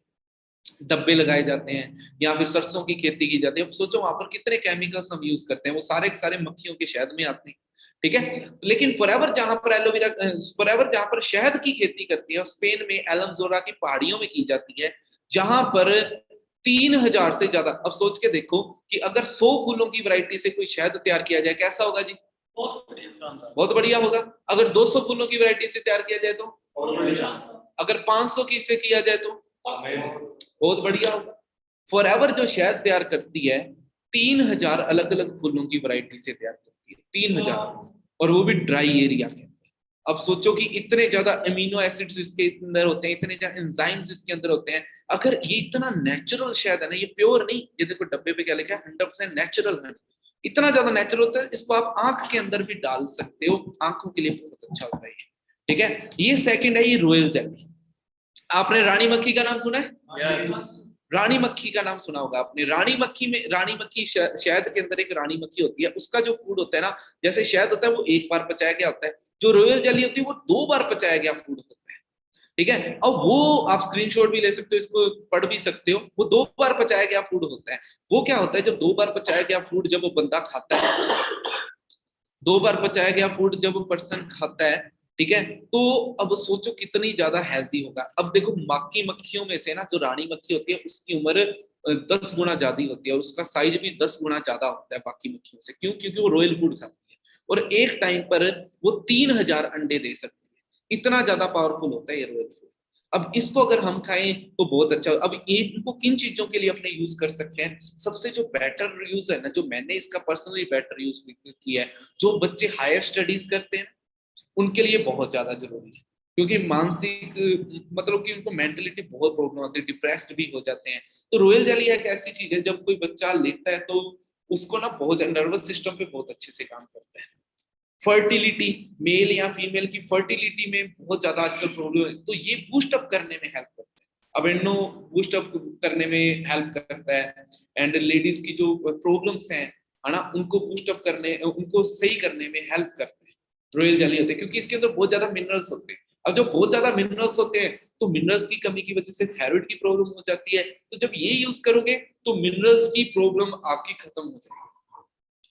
Speaker 1: डब्बे लगाए जाते हैं, या फिर सरसों की खेती की जाती है। अब सोचो वहां पर कितने केमिकल्स हम यूज करते हैं, वो सारे के सारे मक्खियों के शहद में आते हैं। ठीक है, लेकिन फॉरएवर जहां पर एलोवेरा, फॉरएवर जहां पर शहद की खेती करती है, स्पेन में एलमजोरा की पहाड़ियों में की जाती है, जहां पर 3,000 से ज्यादा। अब सोच के देखो कि अगर 100 फूलों की वैरायटी से कोई शहद तैयार किया जाए, कैसा होगा जी?
Speaker 2: बहुत बढ़िया, शानदार।
Speaker 1: बहुत बढ़िया होगा। अगर 200 फूलों की वैरायटी से तैयार किया जाए तो,
Speaker 2: बहुत बढ़िया,
Speaker 1: अगर 500 की से किया जाए तो बहुत बढ़िया होगा। फॉरएवर जो शहद तैयार करती है, 3,000 अलग अलग फूलों की वैरायटी से तैयार करती है, 3,000, और वो भी ड्राई एरिया के अंदर। अब सोचो कि इतने ज्यादा अमीनो एसिड्स इसके अंदर होते हैं, इतने ज्यादा एंजाइम्स इसके अंदर होते हैं। अगर ये इतना नेचुरल शहद है ना, ये प्योर नहीं, ये देखो डब्बे पे क्या लिखा है, 100% नेचुरल है। इतना ज्यादा नेचुरल होता है, इसको आप आंख के अंदर भी डाल सकते हो, आंखों के लिए बहुत अच्छा होता है ये। ठीक है, ये सेकंड है, ये रॉयल जेली। आपने रानी मक्खी का नाम सुना है?
Speaker 2: Yes.
Speaker 1: रानी मक्खी का नाम सुना होगा आपने। रानी मक्खी में, रानी मक्खी शहद के अंदर एक रानी मक्खी होती है, उसका जो फूड होता है ना, जैसे शहद होता है वो एक बार पचाया गया होता है, जो रॉयल जेली होती है वो 2 बार पचाया गया फूड होता है। ठीक है, और वो आप स्क्रीनशॉट भी ले सकते हो, इसको पढ़ भी सकते हो, वो 2 बार पचाया गया फूड होता है। वो क्या होता है, जब 2 बार पचाया गया फूड जब वो बंदा खाता है, 2 बार पचाया गया फूड जब पर्सन खाता है, ठीक है, तो अब सोचो कितनी ज्यादा हेल्दी होगा। अब देखो बाकी मक्खियों में से ना, जो रानी मक्खी होती है उसकी उम्र 10 गुना ज्यादा होती है, और उसका साइज भी 10 गुना ज्यादा होता है बाकी मक्खियों से। क्यों? क्योंकि वो रॉयल फूड खाती है, और एक टाइम पर वो 3,000 अंडे दे सकती है। इतना ज्यादा पावरफुल होता है ये रॉयल फूड। अब इसको अगर हम खाएं तो बहुत अच्छा। अब इनको किन चीजों के लिए अपने यूज कर सकते हैं? सबसे जो बेटर यूज है ना, जो मैंने इसका पर्सनली बेटर यूज किया है, जो बच्चे हायर स्टडीज करते हैं उनके लिए बहुत ज्यादा जरूरी है। क्योंकि मानसिक, मतलब कि उनको मेंटलिटी बहुत प्रॉब्लम आती है, डिप्रेस्ड भी हो जाते हैं। तो रॉयल जेली एक ऐसी चीज है, जब कोई बच्चा लेता है तो उसको ना बहुत नर्वस सिस्टम पे बहुत अच्छे से काम करता है। फर्टिलिटी, मेल या फीमेल की फर्टिलिटी में बहुत ज्यादा आजकल प्रॉब्लम है, तो ये बूस्ट अप करने में हेल्प करता है। अब इनो बूस्ट अप करने में हेल्प करता है। एंड लेडीज की जो प्रॉब्लम्स हैं, है ना, उनको बूस्ट अप करने, उनको सही करने में हेल्प करता है रॉयल जेली होते हैं, क्योंकि इसके अंदर बहुत ज्यादा मिनरल्स होते हैं। अब जब बहुत ज्यादा मिनरल्स होते हैं, तो मिनरल्स की कमी की वजह से थायराइड की प्रॉब्लम हो जाती है। तो जब ये यूज करोगे तो मिनरल्स की प्रॉब्लम आपकी खत्म हो जाएगी,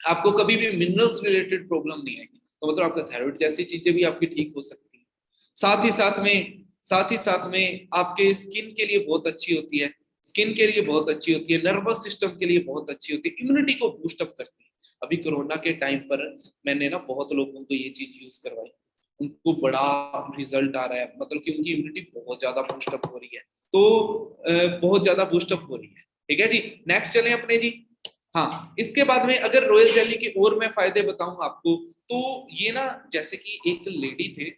Speaker 1: आपको कभी भी मिनरल्स रिलेटेड प्रॉब्लम नहीं आएगी। तो मतलब आपका थायराइड जैसी चीजें भी आपकी ठीक हो सकती है। साथ ही साथ में आपके स्किन के लिए बहुत अच्छी होती है, स्किन के लिए बहुत अच्छी होती है, नर्वस सिस्टम के लिए बहुत अच्छी होती है, इम्यूनिटी को बूस्ट अप करती है। अभी कोरोना के टाइम पर मैंने ना बहुत लोगों को ये चीज यूज करवाई, उनको बड़ा रिजल्ट आ रहा है, मतलब कि उनकी इम्यूनिटी बहुत ज्यादा बूस्ट अप हो रही है। तो बहुत ज्यादा बूस्ट अप हो रही है। ठीक है जी, नेक्स्ट चलें अपने जी। हाँ, इसके बाद में अगर रॉयल जेली के और मैं फायदे बताऊं आपको, तो ये ना, जैसे कि एक लेडी थे,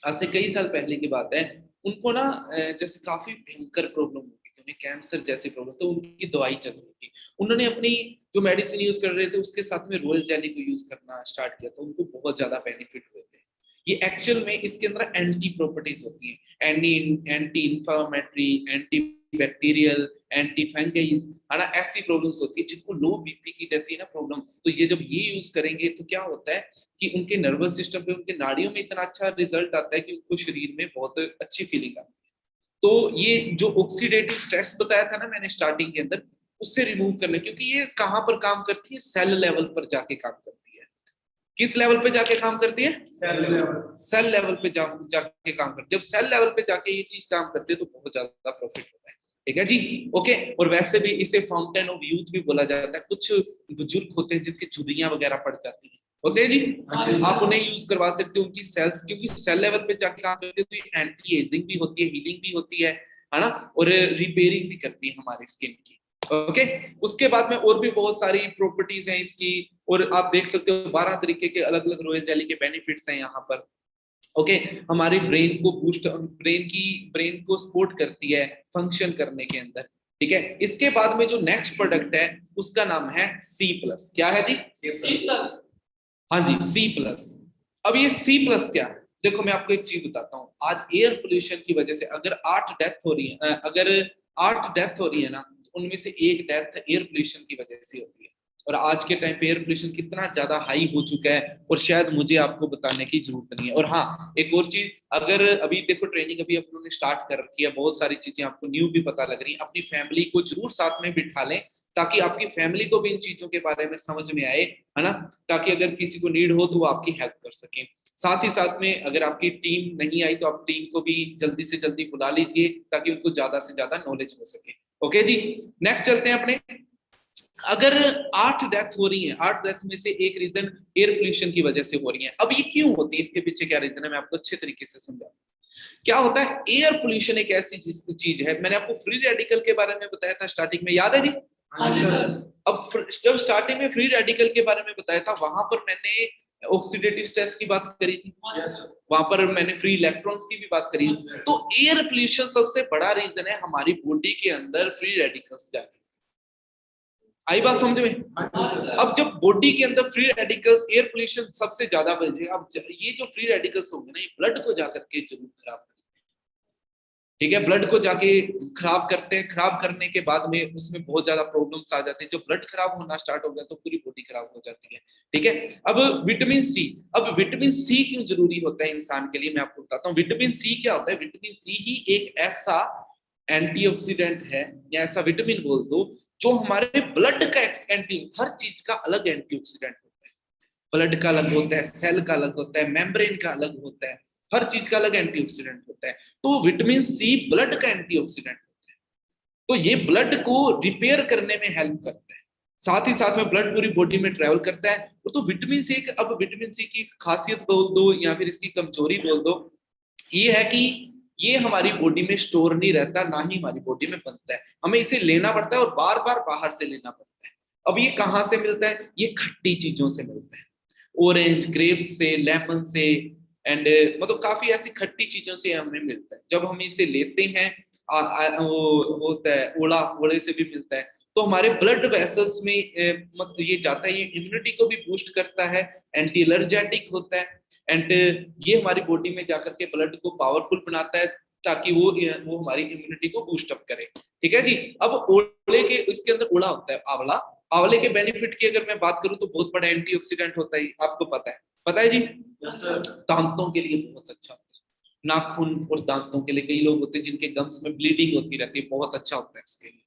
Speaker 1: आज से कई साल पहले की बात है, उनको ना जैसे काफी भयंकर प्रॉब्लम हो गई थी, उन्हें कैंसर जैसी प्रॉब्लम, तो उनकी दवाई चल रही थी। उन्होंने अपनी जो मेडिसिन यूज कर रहे थे उसके साथ में रॉयल जेली को यूज करना स्टार्ट किया, तो उनको बहुत ज्यादा बेनिफिट हुए थे। ये एक्चुअल में इसके अंदर एंटी प्रॉपर्टीज होती हैं, anti inflammatory, anti bacterial, anti fungus, है ना, ऐसी प्रॉब्लम्स होती है जिनको लो बीपी की रहती है ना प्रॉब्लम। तो ये जब ये यूज करेंगे तो क्या होता है कि उनके नर्वस सिस्टम पे, उनके नाड़ियों में इतना अच्छा रिजल्ट आता है कि उनको शरीर में बहुत अच्छी फीलिंग आती है। तो ये जो ऑक्सीडेटिव स्ट्रेस बताया था ना मैंने स्टार्टिंग के अंदर, उससे रिमूव करने, क्योंकि ये कहाँ पर काम करती है, सेल लेवल पर जाके काम करती है। किस लेवल पे जाके काम करती है? सेल लेवल पे जाके काम करती है। जब सेल लेवल पे जाके ये चीज काम करती है तो बहुत ज्यादा प्रॉफिट होता है। ठीक है जी, ओके। और वैसे भी इसे फाउंटेन ऑफ यूथ भी बोला जाता है। कुछ बुजुर्ग होते हैं जिनकी झुर्रियां वगैरह पड़ जाती हैं, होते हैं जी।
Speaker 2: हाँ जी,
Speaker 1: आप उन्हें यूज करवा सकते हो, उनकी सेल्स, क्योंकि सेल लेवल पे जाके काम करते हो तो ये एंटी एजिंग भी होती है, हीलिंग भी होती है ना, और रिपेयरिंग भी करती है हमारी स्किन की। ओके, उसके बाद में और भी बहुत सारी प्रॉपर्टीज हैं इसकी, और आप देख सकते हो 12 तरीके के अलग अलग रॉयल जेली के बेनिफिट्स हैं यहाँ पर। ओके, हमारी ब्रेन को बूस्ट, ब्रेन को सपोर्ट करती है फंक्शन करने के अंदर। ठीक है, इसके बाद में जो नेक्स्ट प्रोडक्ट है उसका नाम है सी प्लस। क्या है जी?
Speaker 2: C plus.
Speaker 1: हाँ जी, सी प्लस। अब ये सी प्लस क्या है? देखो मैं आपको एक चीज बताता हूँ, आज एयर पोल्यूशन की वजह से अगर 8 डेथ हो रही है, अगर 8 डेथ हो रही है ना, तो उनमें से एक डेथ एयर पोल्यूशन की वजह से होती है। और आज के टाइम पे एयर पोल्यूशन कितना ज्यादा हाई हो चुका है, और शायद मुझे आपको बताने की जरूरत नहीं है। और हाँ, एक और चीज, अगर अभी देखो ट्रेनिंग अभी अपन ने स्टार्ट कर रखी है, बहुत सारी चीजें आपको न्यू भी पता लग रही है, अपनी फैमिली को जरूर साथ में बिठा लें, ताकि आपकी फैमिली को भी इन चीजों के बारे में समझ में आए, है ना, ताकि अगर किसी को नीड हो तो वो आपकी हेल्प कर सके। साथ ही साथ में अगर आपकी टीम नहीं आई तो आप टीम को भी जल्दी से जल्दी बुला लीजिए, ताकि उनको ज्यादा से ज्यादा नॉलेज हो सके। ओके जी, नेक्स्ट चलते हैं अपने। अगर 8 डेथ हो रही है, 8 डेथ में से एक रीजन एयर पोल्यूशन की वजह से हो रही है। अब ये क्यों होती है, इसके पीछे क्या रीजन है, मैं आपको अच्छे तरीके से समझाऊं। क्या होता है, एयर पोल्यूशन एक ऐसी चीज है, मैंने आपको फ्री रेडिकल के बारे में बताया था स्टार्टिंग में, याद है जी?
Speaker 2: हाँ जी सर।
Speaker 1: अब जब स्टार्टिंग में फ्री रेडिकल के बारे में बताया था, वहां पर मैंने ऑक्सीडेटिव स्ट्रेस की बात करी थी, वहां पर मैंने फ्री इलेक्ट्रॉन्स की भी बात करी थी। तो एयर पोल्यूशन सबसे बड़ा रीजन है हमारी बॉडी के अंदर फ्री रेडिकल्स जाके। आई बात समझ में? अब जब बॉडी के अंदर फ्री रेडिकल्स, एयर पोल्यूशन सबसे ज्यादा बढ़, अब ये जो फ्री रेडिकल्स होंगे ना, ये ब्लड को जाकर के जरूर खराब करते हैं। ठीक है, ब्लड को जाके खराब करते हैं, खराब करने के बाद में उसमें बहुत ज्यादा प्रॉब्लम्स आ जाते हैं। जब ब्लड खराब होना स्टार्ट हो गया तो पूरी बॉडी खराब हो जाती है। ठीक है, अब विटामिन सी, अब विटामिन सी क्यों जरूरी होता है इंसान के लिए, मैं आपको बताता हूँ। विटामिन सी क्या होता है, विटामिन सी ही एक ऐसा एंटीऑक्सीडेंट है, या ऐसा विटामिन बोल दो, जो हमारे ब्लड का एंटी, हर चीज का अलग एंटीऑक्सीडेंट होता है। ब्लड का अलग होता है, सेल का अलग होता है, मेम्ब्रेन का अलग होता है, हर चीज का अलग एंटीऑक्सीडेंट होता है। तो विटामिन सी ब्लड का एंटीऑक्सीडेंट होता है, तो ये ब्लड को रिपेयर करने में हेल्प करता है। साथ ही साथ में ब्लड पूरी बॉडी में ट्रेवल करता है। तो विटामिन सी, अब विटामिन सी की खासियत बोल दो या फिर इसकी कमजोरी बोल दो, ये है कि ये हमारी बॉडी में स्टोर नहीं रहता, ना ही हमारी बॉडी में बनता है, हमें इसे लेना पड़ता है और बार बार बाहर से लेना पड़ता है। अब ये कहाँ से मिलता है, ये खट्टी चीजों से मिलता है, ऑरेंज, ग्रेप्स से, लेमन से, एंड मतलब काफी ऐसी खट्टी चीजों से हमें मिलता है। जब हम इसे लेते हैं, वो होता है ओला, ओले से भी मिलता है, तो हमारे ब्लड वेसल्स में मतलब ये जाता है, ये इम्यूनिटी को भी बूस्ट करता है, एंटी एलर्जेटिक होता है, एंड ये हमारी बॉडी में जाकर के ब्लड को पावरफुल बनाता है, ताकि वो हमारी इम्यूनिटी को बूस्ट अप करे। ठीक है जी। अब ओले के, इसके अंदर ओला होता है, आंवला, आंवले के बेनिफिट की अगर मैं बात करूं तो बहुत बड़ा एंटीऑक्सीडेंट होता है, आपको पता है जी? दांतों के लिए बहुत अच्छा होता है, नाखून और दांतों के लिए, कई लोग होते हैं जिनके गम्स में ब्लीडिंग होती रहती है, बहुत अच्छा होता है इसके लिए।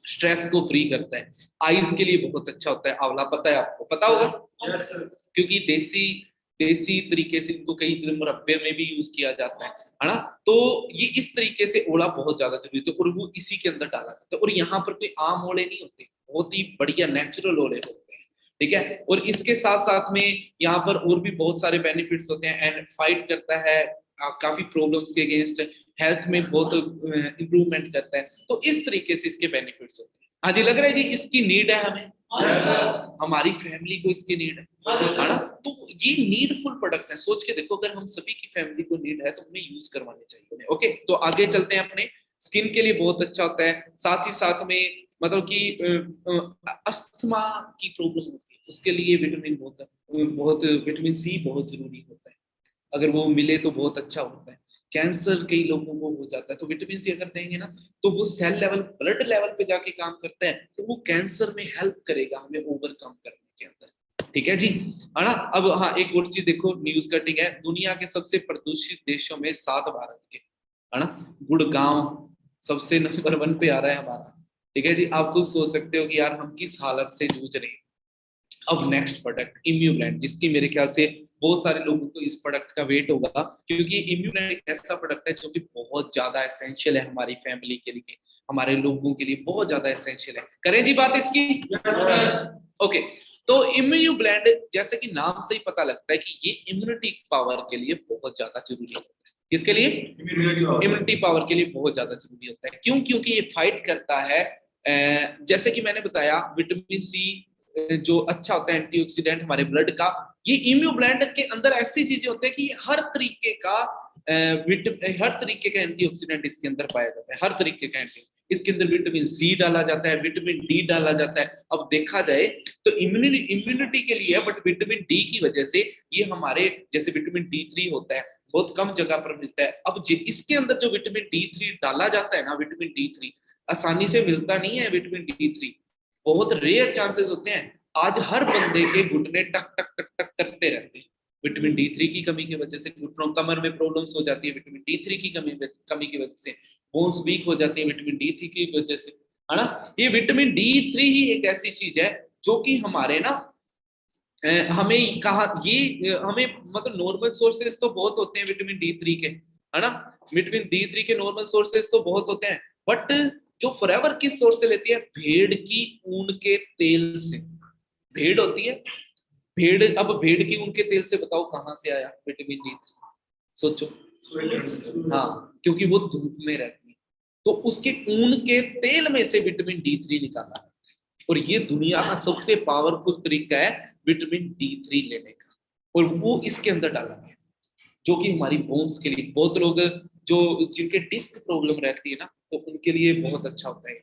Speaker 1: स्ट्रेस को फ्री करता है, आईज के लिए बहुत अच्छा होता है आंवला, पता है आपको, पता होगा, क्योंकि देसी देसी तरीके से इनको कई मुरब्बे में भी यूज किया जाता है ना। तो ये इस तरीके से ओला बहुत ज्यादा जरूरी है, और वो इसी के अंदर डाला जाता है। और यहाँ पर कोई आम ओले नहीं होते, बहुत ही बढ़िया नेचुरल ओले होते हैं। ठीक है, और इसके साथ साथ में यहाँ पर और भी बहुत सारे बेनिफिट्स होते हैं, एंड फाइट करता है काफी प्रॉब्लम्स के अगेंस्ट, हेल्थ में बहुत इंप्रूवमेंट करता है। तो इस तरीके से इसके बेनिफिट्स होते हैं। हाँ जी, लग रहा है जी इसकी नीड है हमें, हमारी फैमिली को इसकी नीड है ना। तो ये नीडफुल प्रोडक्ट्स हैं, सोच के देखो, अगर हम सभी की फैमिली को नीड है तो हमें यूज करवाने चाहिए। ओके, तो आगे चलते हैं। अपने स्किन के लिए बहुत अच्छा होता है, साथ ही साथ में मतलब कि अस्थमा की प्रॉब्लम होती है, उसके लिए विटामिन बहुत विटामिन सी बहुत जरूरी होता है, अगर वो मिले तो बहुत अच्छा होता है। कैंसर कई लोगों को हो जाता है, तो विटामिन सी अगर देंगे ना, तो वो सेल लेवल, ब्लड लेवल पे जाके काम करता है, तो वो कैंसर में हेल्प करेगा हमें ओवरकम करने के अंदर। ठीक है जी, है ना। अब हाँ, एक और चीज देखो, न्यूज कटिंग है, दुनिया के सबसे प्रदूषित देशों में 7 भारत के, है ना। गुड़गांव सबसे नंबर 1 पे आ रहा है हमारा। ठीक है जी, आप खुद सोच सकते हो कि यार हम किस हालत से जूझ रहे हैं। अब नेक्स्ट प्रोडक्ट इम्यूब्रांड, जिसकी मेरे ख्याल से बहुत सारे लोगों को इस प्रोडक्ट का वेट होगा, क्योंकि इम्यूब्रांड एक ऐसा प्रोडक्ट है जो कि बहुत ज्यादा एसेंशियल है हमारी फैमिली के लिए, हमारे लोगों के लिए बहुत ज्यादा एसेंशियल है। करें जी बात इसकी? ओके, तो इम्यूब्लेंड जैसे कि नाम से ही पता लगता है कि ये इम्यूनिटी पावर के लिए बहुत ज्यादा जरूरी होता है। किसके लिए? इम्यूनिटी पावर के लिए बहुत ज्यादा जरूरी होता है। क्यों? क्योंकि ये फाइट करता है जैसे कि मैंने बताया विटामिन सी जो अच्छा होता है एंटीऑक्सीडेंट हमारे ब्लड का, ये इम्यूब्लेंड के अंदर ऐसी चीजें होती है कि हर तरीके का एंटीऑक्सीडेंट इसके अंदर पाया जाता है, हर तरीके का एंटी। इसके अंदर विटामिन सी डाला जाता है, विटामिन डी डाला जाता है। अब देखा जाए तो इम्यूनिटी के लिए है, बट विटामिन डी की वजह से ये हमारे जैसे विटामिन डी3 होता है बहुत कम जगह पर मिलता है। अब इसके अंदर जो विटामिन डी3 डाला जाता है ना, विटामिन डी3 आसानी से मिलता नहीं है। विटामिन डी3 बहुत रेयर चांसेस होते हैं। आज हर बंदे के घुटने टक टक टक टक करते रहते हैं विटामिन डी3 की कमी की वजह से। घुटनों कमर में प्रॉब्लम्स हो जाती है विटामिन डी3 की कमी की वजह से। बोन्स वीक हो जाती है विटामिन डी3 की वजह से, है ना। ये विटामिन डी3 ही एक ऐसी चीज है जो कि हमारे ना हमें कहा ये हमें मतलब नॉर्मल सोर्सेज तो बहुत होते हैं विटामिन डी3 के, है ना। विटामिन डी3 के नॉर्मल सोर्सेज तो बहुत होते हैं, बट जो फॉरएवर किस सोर्स से लेती है? भेड़ की ऊन के तेल से। भेड़ होती है, भेड़, अब भेड़ की ऊन के तेल से बताओ कहां से आया विटामिन डी3? सोचो। हाँ, क्योंकि वो धूप में रहती है, तो उसके ऊन के तेल में से विटामिन डी3 निकाला है। और ये दुनिया का सबसे पावरफुल तरीका है विटामिन डी3 लेने का, और वो इसके अंदर डाला गया, जो कि हमारी बोन्स के लिए, बहुत लोग जो जिनके डिस्क प्रॉब्लम रहती है ना, तो उनके लिए बहुत अच्छा होता है।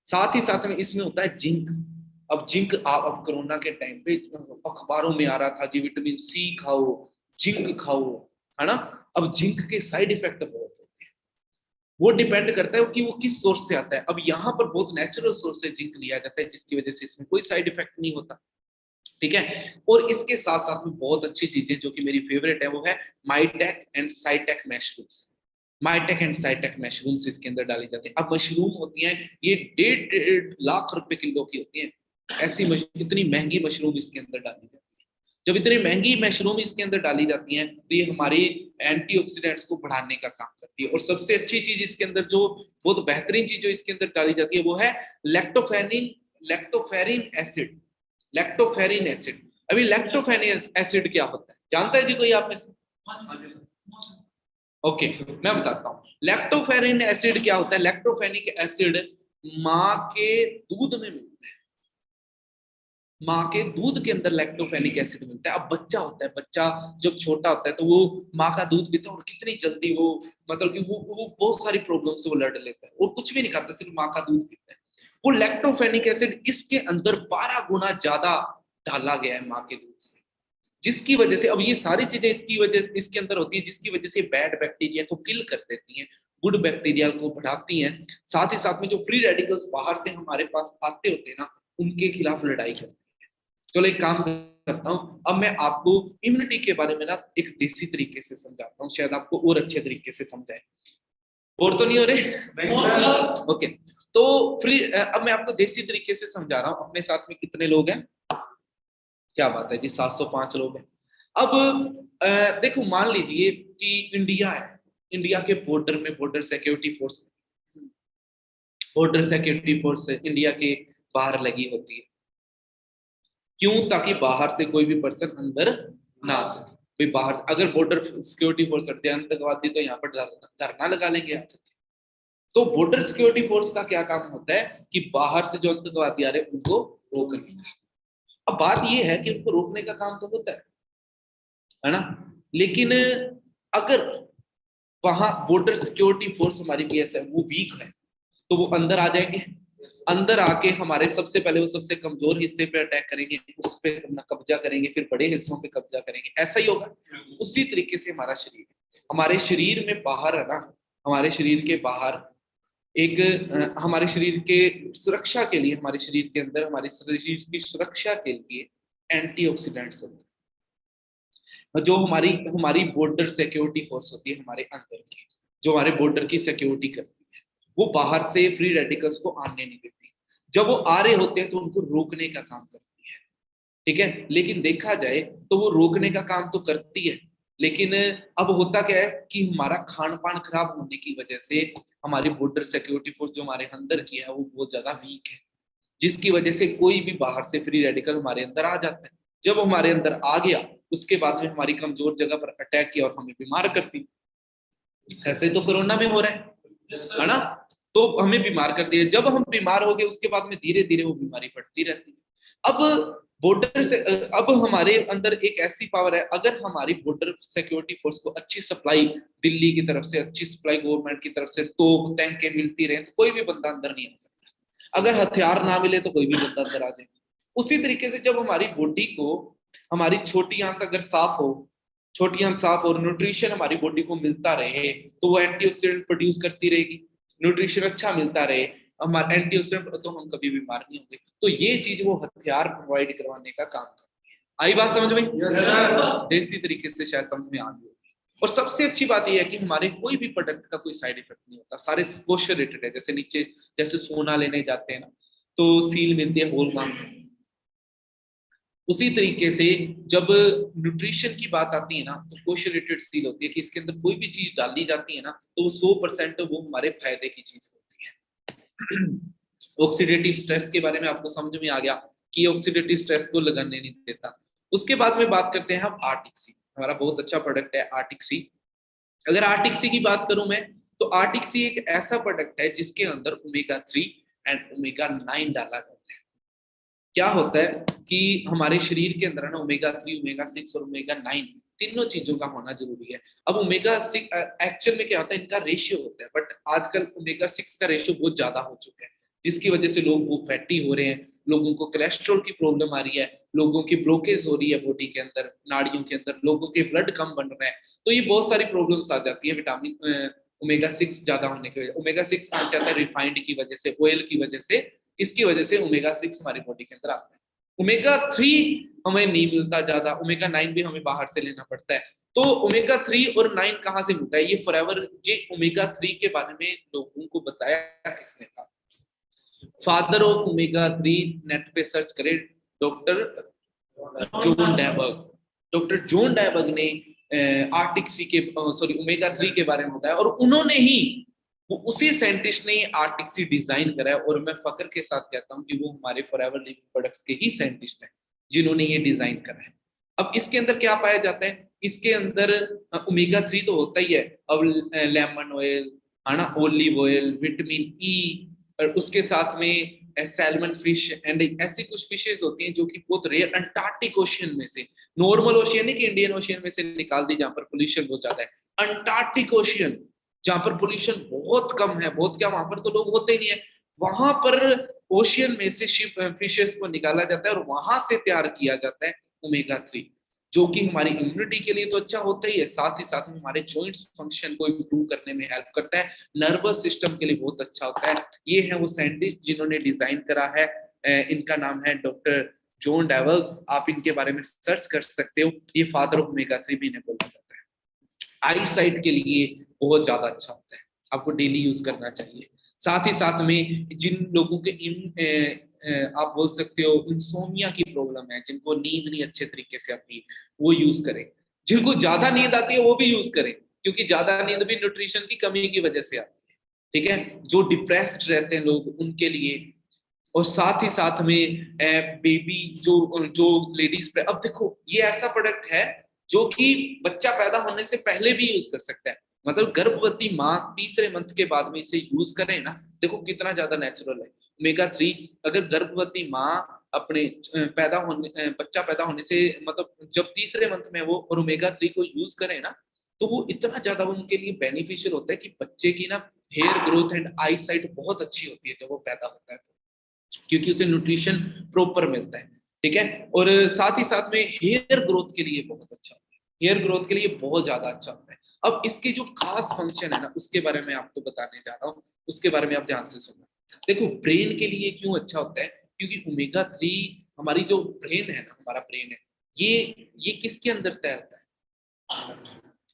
Speaker 1: साथ ही साथ में इसमें होता है जिंक। अब जिंक अब कोरोना के टाइम पे अखबारों में आ रहा था जी विटामिन सी खाओ, जिंक खाओ, है ना। अब जिंक के साइड इफेक्ट बहुत होते हैं, वो डिपेंड करता है कि वो किस सोर्स से आता है। अब यहाँ पर बहुत नेचुरल सोर्स से जिंक लिया जाता है, जिसकी वजह से इसमें कोई साइड इफेक्ट नहीं होता, ठीक है। और इसके साथ साथ में बहुत अच्छी चीजें जो कि मेरी फेवरेट है, वो है maitake and shiitake mushrooms. Maitake and shiitake mushrooms इसके अंदर डाली जाती है। अब मशरूम होती हैं ये 1.5 लाख रुपए किलो की होती हैं। ऐसी इतनी महंगी मशरूम इसके अंदर डाली जाती है। जब इतनी महंगी मशरूम इसके अंदर डाली जाती हैं तो ये हमारी एंटीऑक्सीडेंट्स को बढ़ाने का काम करती है। और सबसे अच्छी चीज इसके अंदर जो बहुत बेहतरीन चीज जो इसके अंदर डाली जाती है वो है लैक्टोफेरिन एसिड। Lactoferrin acid. अभी लैक्टोफेरिन एसिड क्या होता है जानता है जी कोई आप में से? ओके, मैं बताता हूँ लैक्टोफेरिन एसिड क्या होता है। लैक्टोफेरिक एसिड माँ के दूध में मिलता है। माँ के दूध के अंदर लैक्टोफेनिक एसिड मिलता है। अब बच्चा होता है, बच्चा जब छोटा होता है तो वो माँ का दूध पीता है और कितनी जल्दी वो मतलब कि वो बहुत सारी प्रॉब्लम से वो लड़ लेता है और कुछ भी नहीं खाता, सिर्फ माँ का दूध पीता है। वो लैक्टोफेनिक एसिड इसके अंदर 12 गुना ज्यादा डाला गया है माँ के दूध से, जिसकी वजह से अब ये सारी चीजें इसकी वजह इसके अंदर होती है, जिसकी वजह से बैड बैक्टीरिया को किल कर देती हैं, गुड बैक्टीरिया को बढ़ाती हैं। साथ ही साथ में जो फ्री रेडिकल्स बाहर से हमारे पास आते होते हैं ना, उनके खिलाफ लड़ाई करती है। चलो एक काम करता हूँ, अब मैं आपको इम्यूनिटी के बारे में ना एक देसी तरीके से समझाता हूँ, शायद आपको और अच्छे तरीके से समझाए। बोर तो नहीं हो रहे? ओके, तो फ्री अब मैं आपको देसी तरीके से समझा रहा हूँ। अपने साथ में कितने लोग हैं? क्या बात है जी, 705 लोग हैं। अब देखो मान लीजिए कि इंडिया है, इंडिया के बॉर्डर में बॉर्डर सिक्योरिटी फोर्स इंडिया के बाहर लगी होती है। क्यों? ताकि बाहर से कोई भी पर्सन अंदर ना आ सके। कोई बाहर अगर बॉर्डर सिक्योरिटी फोर्स हटते हैं आतंकवादी तो यहाँ पर धरना लगा लेंगे आकर के। तो बॉर्डर सिक्योरिटी फोर्स का क्या काम होता है कि बाहर से जो आतंकवादी आ रहे हैं उनको रोकने का। अब बात यह है कि उनको रोकने का काम तो होता है ना, लेकिन अगर वहां बॉर्डर सिक्योरिटी फोर्स हमारी बीएसएफ वो वीक है तो वो अंदर आ जाएंगे। अंदर आके हमारे सबसे पहले वो सबसे कमजोर हिस्से पे अटैक करेंगे, उस पे अपना कब्जा करेंगे, फिर बड़े हिस्सों पे कब्जा करेंगे। ऐसा ही होगा। उसी तरीके से हमारा शरीर है, हमारे शरीर में बाहर है ना, हमारे शरीर के बाहर एक हमारे शरीर के सुरक्षा के लिए, हमारे शरीर के अंदर हमारे शरीर की सुरक्षा के लिए एंटीऑक्सीडेंट्स होते हैं। जो हमारी हमारी बॉर्डर सिक्योरिटी फोर्स होती है हमारे अंदर की, जो हमारे बॉर्डर की सिक्योरिटी करती है, वो बाहर से फ्री रेडिकल्स को आने नहीं देती। जब वो आ रहे होते हैं तो उनको रोकने का काम करती है, ठीक है। लेकिन देखा जाए तो वो रोकने का काम तो करती है, लेकिन अब होता क्या है कि हमारा खान पान खराब होने की वजह से हमारी बॉर्डर सिक्योरिटी फोर्स जो हमारे अंदर की है वो बहुत ज्यादा वीक है। जिसकी वजह से कोई भी बाहर से फ्री रेडिकल हमारे अंदर आ जाता है। जब हमारे अंदर आ गया, उसके बाद में हमारी कमजोर जगह पर अटैक किया और हमें बीमार करती। ऐसे तो कोरोना में हो रहा है ना। तो हमें बीमार करती है। जब हम बीमार हो गए, उसके बाद में धीरे धीरे वो बीमारी बढ़ती रहती है। अब बॉर्डर से अब हमारे अंदर एक ऐसी पावर है, अगर हमारी बॉर्डर सिक्योरिटी फोर्स को अच्छी सप्लाई दिल्ली की तरफ से, अच्छी सप्लाई गवर्नमेंट की तरफ से, तोप टैंकें मिलती रहे, तो कोई भी बंदा अंदर नहीं आ सकता। अगर हथियार ना मिले तो कोई भी बंदा अंदर आ जाए। उसी तरीके से जब हमारी बॉडी को, हमारी छोटी आंत अगर साफ हो, छोटी आंत साफ और न्यूट्रिशन हमारी बॉडी को मिलता रहे, तो वो एंटीऑक्सीडेंट प्रोड्यूस करती रहेगी। न्यूट्रिशन अच्छा मिलता रहे, हमारा एंटीऑक्सीडेंट, तो हम कभी बीमार नहीं होंगे। तो ये चीज वो हथियार प्रोवाइड करवाने का काम करती है। आई बात समझ में? देसी तरीके से शायद समझ में आ गई। और सबसे अच्छी बात यह है कि हमारे कोई भी प्रोडक्ट का कोई साइड इफेक्ट नहीं होता, सारे कोशर रेटेड है। जैसे नीचे जैसे सोना लेने जाते हैं ना, तो सील मिलती है हॉलमार्क। उसी तरीके से जब न्यूट्रिशन की बात आती है ना, तो कोशर रेटेड सील होती है कि इसके अंदर कोई भी चीज डाली जाती है ना, तो वो 100% वो हमारे फायदे की चीज होती है। ऑक्सीडेटिव स्ट्रेस के बारे में आपको समझ में आ गया कि ऑक्सीडेटिव स्ट्रेस को लगाने नहीं देता। उसके बाद में बात करते हैं हम आर्टिक्सी। हमारा बहुत अच्छा प्रोडक्ट है आर्टिक्सी। अगर आर्टिक्सी की बात करूं मैं, तो आर्टिक्सी एक ऐसा प्रोडक्ट है जिसके अंदर ओमेगा 3 एंड ओमेगा 9 डाला जाता है। क्या होता है कि हमारे शरीर के अंदर ना ओमेगा 3, ओमेगा 6 और ओमेगा 9 तीनों चीजों का होना जरूरी है। अब ओमेगा 6 एक्चुअल में क्या होता है, इनका रेशियो होता है, बट आजकल ओमेगा 6 का रेशियो बहुत ज्यादा हो चुका है, जिसकी वजह से लोग वो फैटी हो रहे हैं, लोगों को कोलेस्ट्रॉल की प्रॉब्लम आ रही है, लोगों की ब्लॉकेज हो रही है बॉडी के अंदर, नाड़ियों के अंदर, लोगों के ब्लड कम बन रहा है। तो ये बहुत सारी प्रॉब्लम्स आ जाती है विटामिन ओमेगा 6 ज्यादा होने की वजह। ओमेगा 6 कहाँ से आता है? रिफाइंड की वजह से, ऑयल की वजह से। इसकी वजह से ओमेगा 6 हमारी बॉडी के अंदर आता है। ओमेगा 3 हमें नहीं मिलता ज्यादा, ओमेगा 9 भी हमें बाहर से लेना पड़ता है। तो ओमेगा 3 और 9 कहाँ से मिलता है? ये फॉरएवर, ये ओमेगा 3 के बारे में लोगों को बताया किसने था? फादर ऑफ ओमेगा 3, नेट पे सर्च करें, डॉक्टर जॉन डैबर्ग। डॉक्टर जॉन डैबर्ग ने आर्टिक्सी के, सॉरी, ओमेगा 3 के बारे में बताया, और उन्होंने ही, वो उसी साइंटिस्ट ने आर्टिक्सी डिजाइन करा है। और मैं फख्र के साथ कहता हूं कि वो हमारे फॉरएवर लिविंग प्रोडक्ट्स के ही साइंटिस्ट हैं जिन्होंने ये डिजाइन करा है। अब इसके अंदर क्या पाया जाता है? इसके अंदर ओमेगा 3 तो होता ही है, अब लेमन ऑयल, है ना, ओलिव ऑयल, विटामिन ई, और उसके साथ में सैल्मन फिश एंड ऐसी कुछ फिशेस होती हैं जो कि बहुत रेयर, अंटार्कटिक ओशियन में से, नॉर्मल ओशियन है कि इंडियन ओशियन में से निकाल दी जहां पर पोल्यूशन बहुत ज्यादा है, अंटार्कटिक ओशियन जहां पर पोल्यूशन बहुत कम है, बहुत क्या, वहां पर तो लोग होते ही नहीं है, वहां पर ओशियन में से शिप फिशेस को निकाला जाता है और वहां से तैयार किया जाता है ओमेगा 3, जो कि हमारी इम्यूनिटी के लिए तो अच्छा होता ही है, साथ ही साथ में हमारे जॉइंट्स फंक्शन को इंप्रूव करने में हेल्प करता है, नर्वस सिस्टम के लिए बहुत अच्छा होता है। ये है वो साइंटिस्ट जिन्होंने डिजाइन करा है। इनका नाम है डॉक्टर जॉन डैबर्ग। आप इनके बारे में सर्च कर सकते हो। ये फादर ऑफ ओमेगा 3 भी इन्हें बोला जाता है। आई साइट के लिए बहुत ज्यादा अच्छा होता है, आपको डेली यूज करना चाहिए। साथ ही साथ में जिन लोगों के आप बोल सकते हो इंसोमिया की प्रॉब्लम है, जिनको नींद नहीं अच्छे तरीके से आती, वो यूज करें। जिनको ज्यादा नींद आती है वो भी यूज करें, क्योंकि ज्यादा नींद भी न्यूट्रिशन की कमी की वजह से आती है। ठीक है, जो डिप्रेस्ड रहते हैं लोग, उनके लिए। और साथ ही साथ में बेबी जो जो लेडीज पे, अब देखो ये ऐसा प्रोडक्ट है जो कि बच्चा पैदा होने से पहले भी यूज कर सकता है। मतलब गर्भवती माँ तीसरे मंथ के बाद में इसे यूज करें ना, देखो कितना ज्यादा नेचुरल है। ओमेगा 3 अगर गर्भवती माँ अपने बच्चा पैदा होने से, मतलब जब तीसरे मंथ में वो और ओमेगा 3 को यूज करें ना, तो वो इतना ज्यादा उनके लिए बेनिफिशियल होता है कि बच्चे की ना hair growth and eyesight बहुत अच्छी होती है जब वो पैदा होता है, क्योंकि उसे न्यूट्रिशन प्रॉपर मिलता है। ठीक है, और साथ ही साथ में हेयर ग्रोथ के लिए बहुत अच्छा होता है, हेयर ग्रोथ के लिए बहुत ज्यादा अच्छा होता है। अब इसके जो खास फंक्शन है ना, उसके बारे में आपको बताने जा रहा हूँ, उसके बारे में आप ध्यान से सुनना। देखो ब्रेन के लिए क्यों अच्छा होता है, क्योंकि ओमेगा 3, हमारी जो ब्रेन है ना, हमारा ब्रेन है, ये किसके अंदर तैरता है?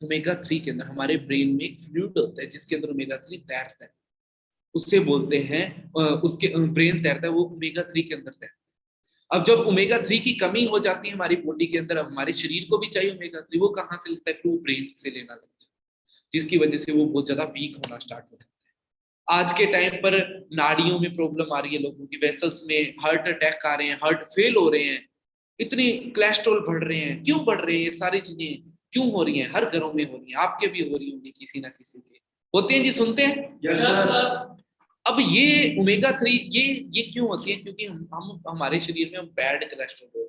Speaker 1: ओमेगा 3 के अंदर। हमारे ब्रेन में एक फ्लूइड होता है जिसके अंदर ओमेगा 3 तैरता है, उससे बोलते हैं उसके ब्रेन तैरता है, वो ओमेगा 3 के अंदर तैरता है। अब जब ओमेगा 3 की कमी हो जाती है हमारी बॉडी के अंदर, हमारे शरीर को भी चाहिए ओमेगा 3, वो कहाँ से लेता है? फिर वो ब्रेन से लेना लगता है, जिसकी वजह से वो बहुत ज्यादा वीक होना स्टार्ट हो जाता है। आज के टाइम पर नाड़ियों में प्रॉब्लम आ रही है, लोगों की वेसल्स में हार्ट अटैक आ रहे हैं, हार्ट फेल हो रहे हैं, इतनी कोलेस्ट्रॉल बढ़ रहे हैं, क्यों बढ़ रहे हैं? ये सारी चीजें क्यों हो रही हैं? हर घरों में हो रही हैं, आपके भी हो रही होंगी किसी ना किसी के। होती हैं जी, सुनते हैं।
Speaker 2: Yes sir.
Speaker 1: अब ये ओमेगा 3 ये क्यों होती है? क्योंकि हम हमारे शरीर में हम बैड कोलेस्ट्रॉल,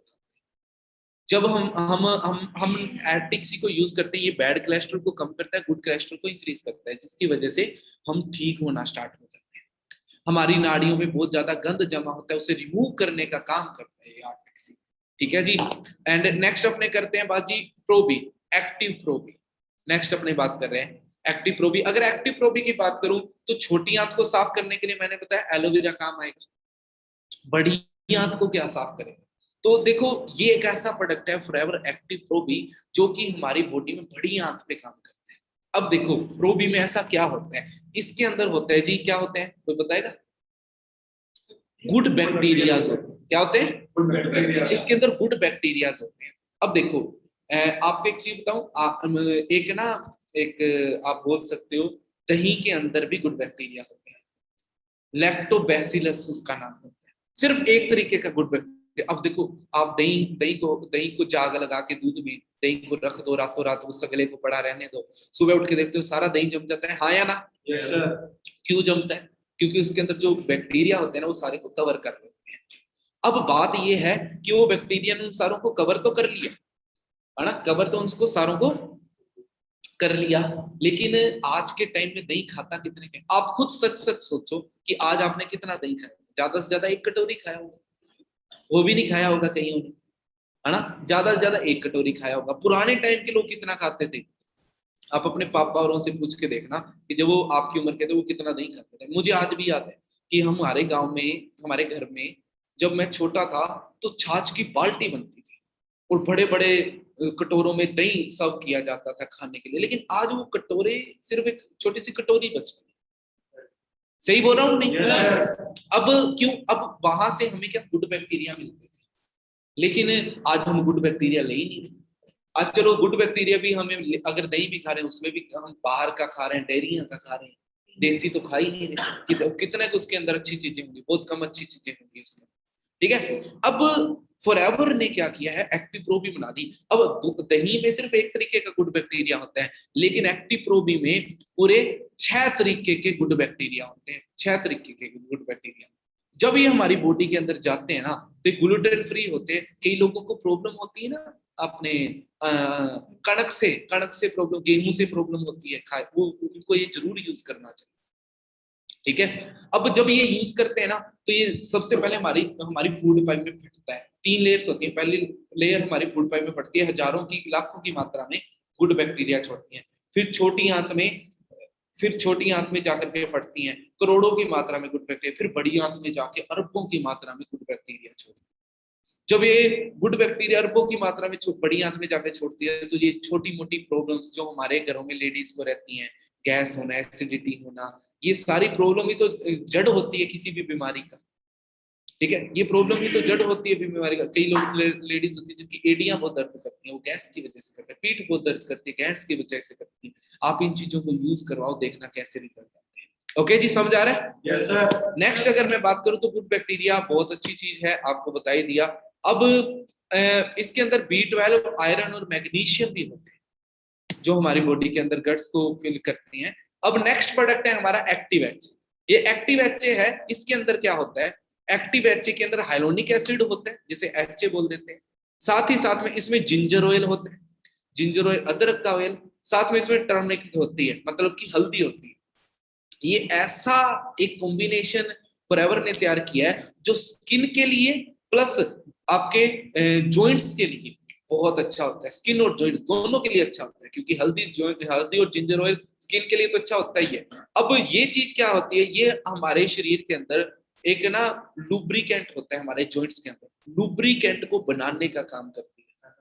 Speaker 1: जब हम एटिक्सी को यूज करते हैं, ये बैड कोलेस्ट्रॉल को कम करता है, गुड कोलेस्ट्रॉल को इंक्रीज करता है, जिसकी वजह से हम ठीक होना स्टार्ट हो जाते हैं। हमारी नाड़ियों में बहुत ज्यादा गंद जमा होता है, उसे रिमूव करने का काम करता है ये एटिक्सी। ठीक है जी। एंड नेक्स्ट अपने करते हैं बात जी प्रोबी, एक्टिव प्रोबी। नेक्स्ट अपने बात कर रहे हैं एक्टिव प्रोबी। अगर एक्टिव प्रोबी की बात करूं तो छोटी आंत को साफ करने के लिए मैंने बताया एलोवेरा काम आएगा, बड़ी आंत को क्या साफ करेगा? तो देखो ये एक ऐसा प्रोडक्ट है फॉरएवर एक्टिव प्रोबी, जो कि हमारी बॉडी में बड़ी आंत पे काम करता है। अब देखो प्रोबी में ऐसा क्या होता है, इसके अंदर होता है जी, क्या होते हैं कोई बताएगा? गुड बैक्टीरियाज होते हैं। क्या होते हैं? इसके अंदर गुड बैक्टीरियाज होते हैं। अब देखो आपको एक चीज बताऊं, एक ना एक आप बोल सकते हो दही के अंदर भी गुड बैक्टीरिया होते हैं, लैक्टोबैसिलस उसका नाम होता है। सिर्फ एक तरीके का गुड बैक्टीरिया। अब देखो आप दही को जाग लगा के दूध में दही को रख दो, रातों रात उस सगले को पड़ा रहने दो, सुबह उठ के देखते हो सारा दही जम जाता है, हाँ या ना?
Speaker 2: Yes sir.
Speaker 1: क्यों जमता है? क्योंकि उसके अंदर जो बैक्टीरिया होते हैं ना वो सारे को कवर कर लेते हैं। अब बात ये है कि वो बैक्टीरिया ने उन सारों को कवर तो कर लिया है ना, कवर तो उसको सारों को कर लिया, लेकिन आज के टाइम में दही खाता कितने के? आप खुद सच सच सोचो कि आज आपने कितना दही खाया? ज्यादा से ज्यादा 1 कटोरी खाया होगा, वो भी नहीं खाया होगा कहीं उन्हें, है ना? ज्यादा से ज्यादा 1 कटोरी खाया होगा। पुराने टाइम के लोग कितना खाते थे? आप अपने पापा औरों से पूछ के देखना कि जब वो आपकी उम्र के थे वो कितना दही खाते थे। मुझे आज भी याद है कि हमारे गांव में, हमारे घर में जब मैं छोटा था तो छाछ की बाल्टी बनती थी और बड़े बड़े कटोरों में दही सर्व किया जाता था खाने के लिए। लेकिन आज वो कटोरे सिर्फ एक छोटी सी कटोरी बच गई। सही बोल रहा हूँ नहीं?
Speaker 2: Yes.
Speaker 1: अब क्यों? अब वहां से हमें क्या गुड बैक्टीरिया मिलते थे, लेकिन आज हम गुड बैक्टीरिया ले ही नहीं रहे। आज चलो गुड बैक्टीरिया भी हमें, अगर दही भी खा रहे हैं उसमें भी हम बाहर का खा रहे हैं, डेयरियों का खा रहे हैं, देसी तो खा ही नहीं रहे। कितने को उसके अंदर अच्छी चीजें होंगी, बहुत कम अच्छी चीजें होंगी उसके अंदर। ठीक है। अब फॉरएवर ने क्या किया है, एक्टिव प्रोबी बना दी। अब दही में सिर्फ एक तरीके का गुड बैक्टीरिया होता है, लेकिन एक्टिव प्रोबी में पूरे 6 तरीके के गुड बैक्टीरिया होते हैं, 6 तरीके के गुड बैक्टीरिया। जब ये हमारी बॉडी के अंदर जाते हैं ना तो ग्लूटेन फ्री होते हैं। कई लोगों को प्रॉब्लम होती है ना अपने कणक से प्रॉब्लम, गेहूं से प्रॉब्लम होती है, खाए वो उनको ये जरूर यूज करना चाहिए। ठीक है। अब जब ये यूज करते हैं ना तो ये सबसे पहले हमारी हमारी फूड पाइप में फटता है। 3 लेयर्स होती है, पहली लेयर हमारी फूड पाइप में फटती है, हजारों की लाखों की मात्रा में गुड बैक्टीरिया छोड़ती है। फिर छोटी आंत में जाकर के फटती हैं करोड़ों की मात्रा में गुड बैक्टीरिया, फिर बड़ी आंत में जाके अरबों की मात्रा में गुड बैक्टीरिया छोड़ती है। जब ये गुड बैक्टीरिया अरबों की मात्रा में बड़ी आंत में जाके छोड़ती है तो ये छोटी मोटी प्रॉब्लम्स जो हमारे घरों में लेडीज को रहती हैं, गैस होना, एसिडिटी होना, ये सारी प्रॉब्लम ही तो जड़ होती है किसी भी बीमारी का। ठीक है, ये प्रॉब्लम ही तो जड़ होती है बीमारी का। कई लोग लेडीज होती है जिनकी एडियां बहुत दर्द करती हैं, वो गैस की वजह से करते हैं, पीठ बहुत दर्द करती है गैस की वजह से करती है। आप इन चीजों को यूज करवाओ, देखना कैसे रिजल्ट आते हैं। ओके जी, समझ आ रहा है?
Speaker 2: Yes sir.
Speaker 1: नेक्स्ट अगर मैं बात करूं तो गुड बैक्टीरिया बहुत अच्छी चीज है, आपको बता ही दिया। अब इसके अंदर B12, आयरन और मैग्नीशियम भी होते हैं जो हमारी बॉडी के अंदर गट्स को फिल करती हैं। अब नेक्स्ट प्रोडक्ट है हमारा एक्टिव एच। ये एक्टिव एच है, इसके अंदर क्या होता है? एक्टिव एच के अंदर हाइलोनिक एसिड होता है जिसे एच बोल देते हैं। साथ ही साथ में इसमें जिंजर ऑयल होता है, जिंजर ऑयल अदरक का ऑयल, साथ में इसमें टर्मरिक होती है, मतलब कि हल्दी होती है। ये ऐसा एक कॉम्बिनेशन फॉरएवर ने तैयार किया है जो स्किन के लिए प्लस आपके जॉइंट्स के लिए बहुत अच्छा होता है। स्किन और जॉइंट दोनों के लिए अच्छा होता है, क्योंकि हल्दी और जिंजर ऑयल स्किन के लिए तो अच्छा होता ही है। अब ये चीज क्या होती है, ये हमारे शरीर के अंदर एक ना लुब्रिकेंट होता है, हमारे जॉइंट्स के अंदर लुब्रिकेंट को बनाने का काम करती है।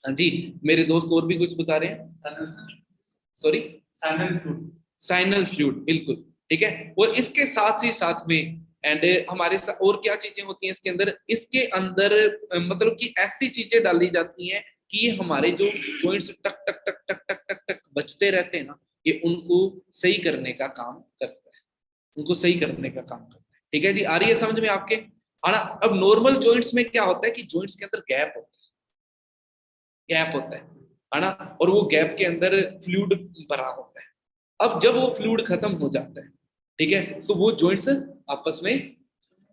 Speaker 1: हाँ जी, मेरे दोस्त और भी कुछ बता रहे हैं। सॉरी, साइनल फ्लूइड, बिल्कुल ठीक है। और इसके साथ ही साथ में एंड हमारे और क्या चीजें होती हैं इसके अंदर? इसके अंदर मतलब कि ऐसी चीजें डाली जाती हैं कि ये हमारे जो जॉइंट्स टक टक टक टक टक टक टक बचते रहते हैं ना, ये उनको सही करने का काम करता है। उनको सही करने का काम करता है। ठीक है जी, आ रही है समझ में आपके? है ना? अब नॉर्मल जॉइंट्स में क्या होता है कि जॉइंट्स के अंदर गैप होता है ना? और वो गैप के अंदर फ्लूइड भरा होता है। अब जब वो फ्लूइड खत्म हो जाता है, ठीक है, तो वो जॉइंट्स आपस में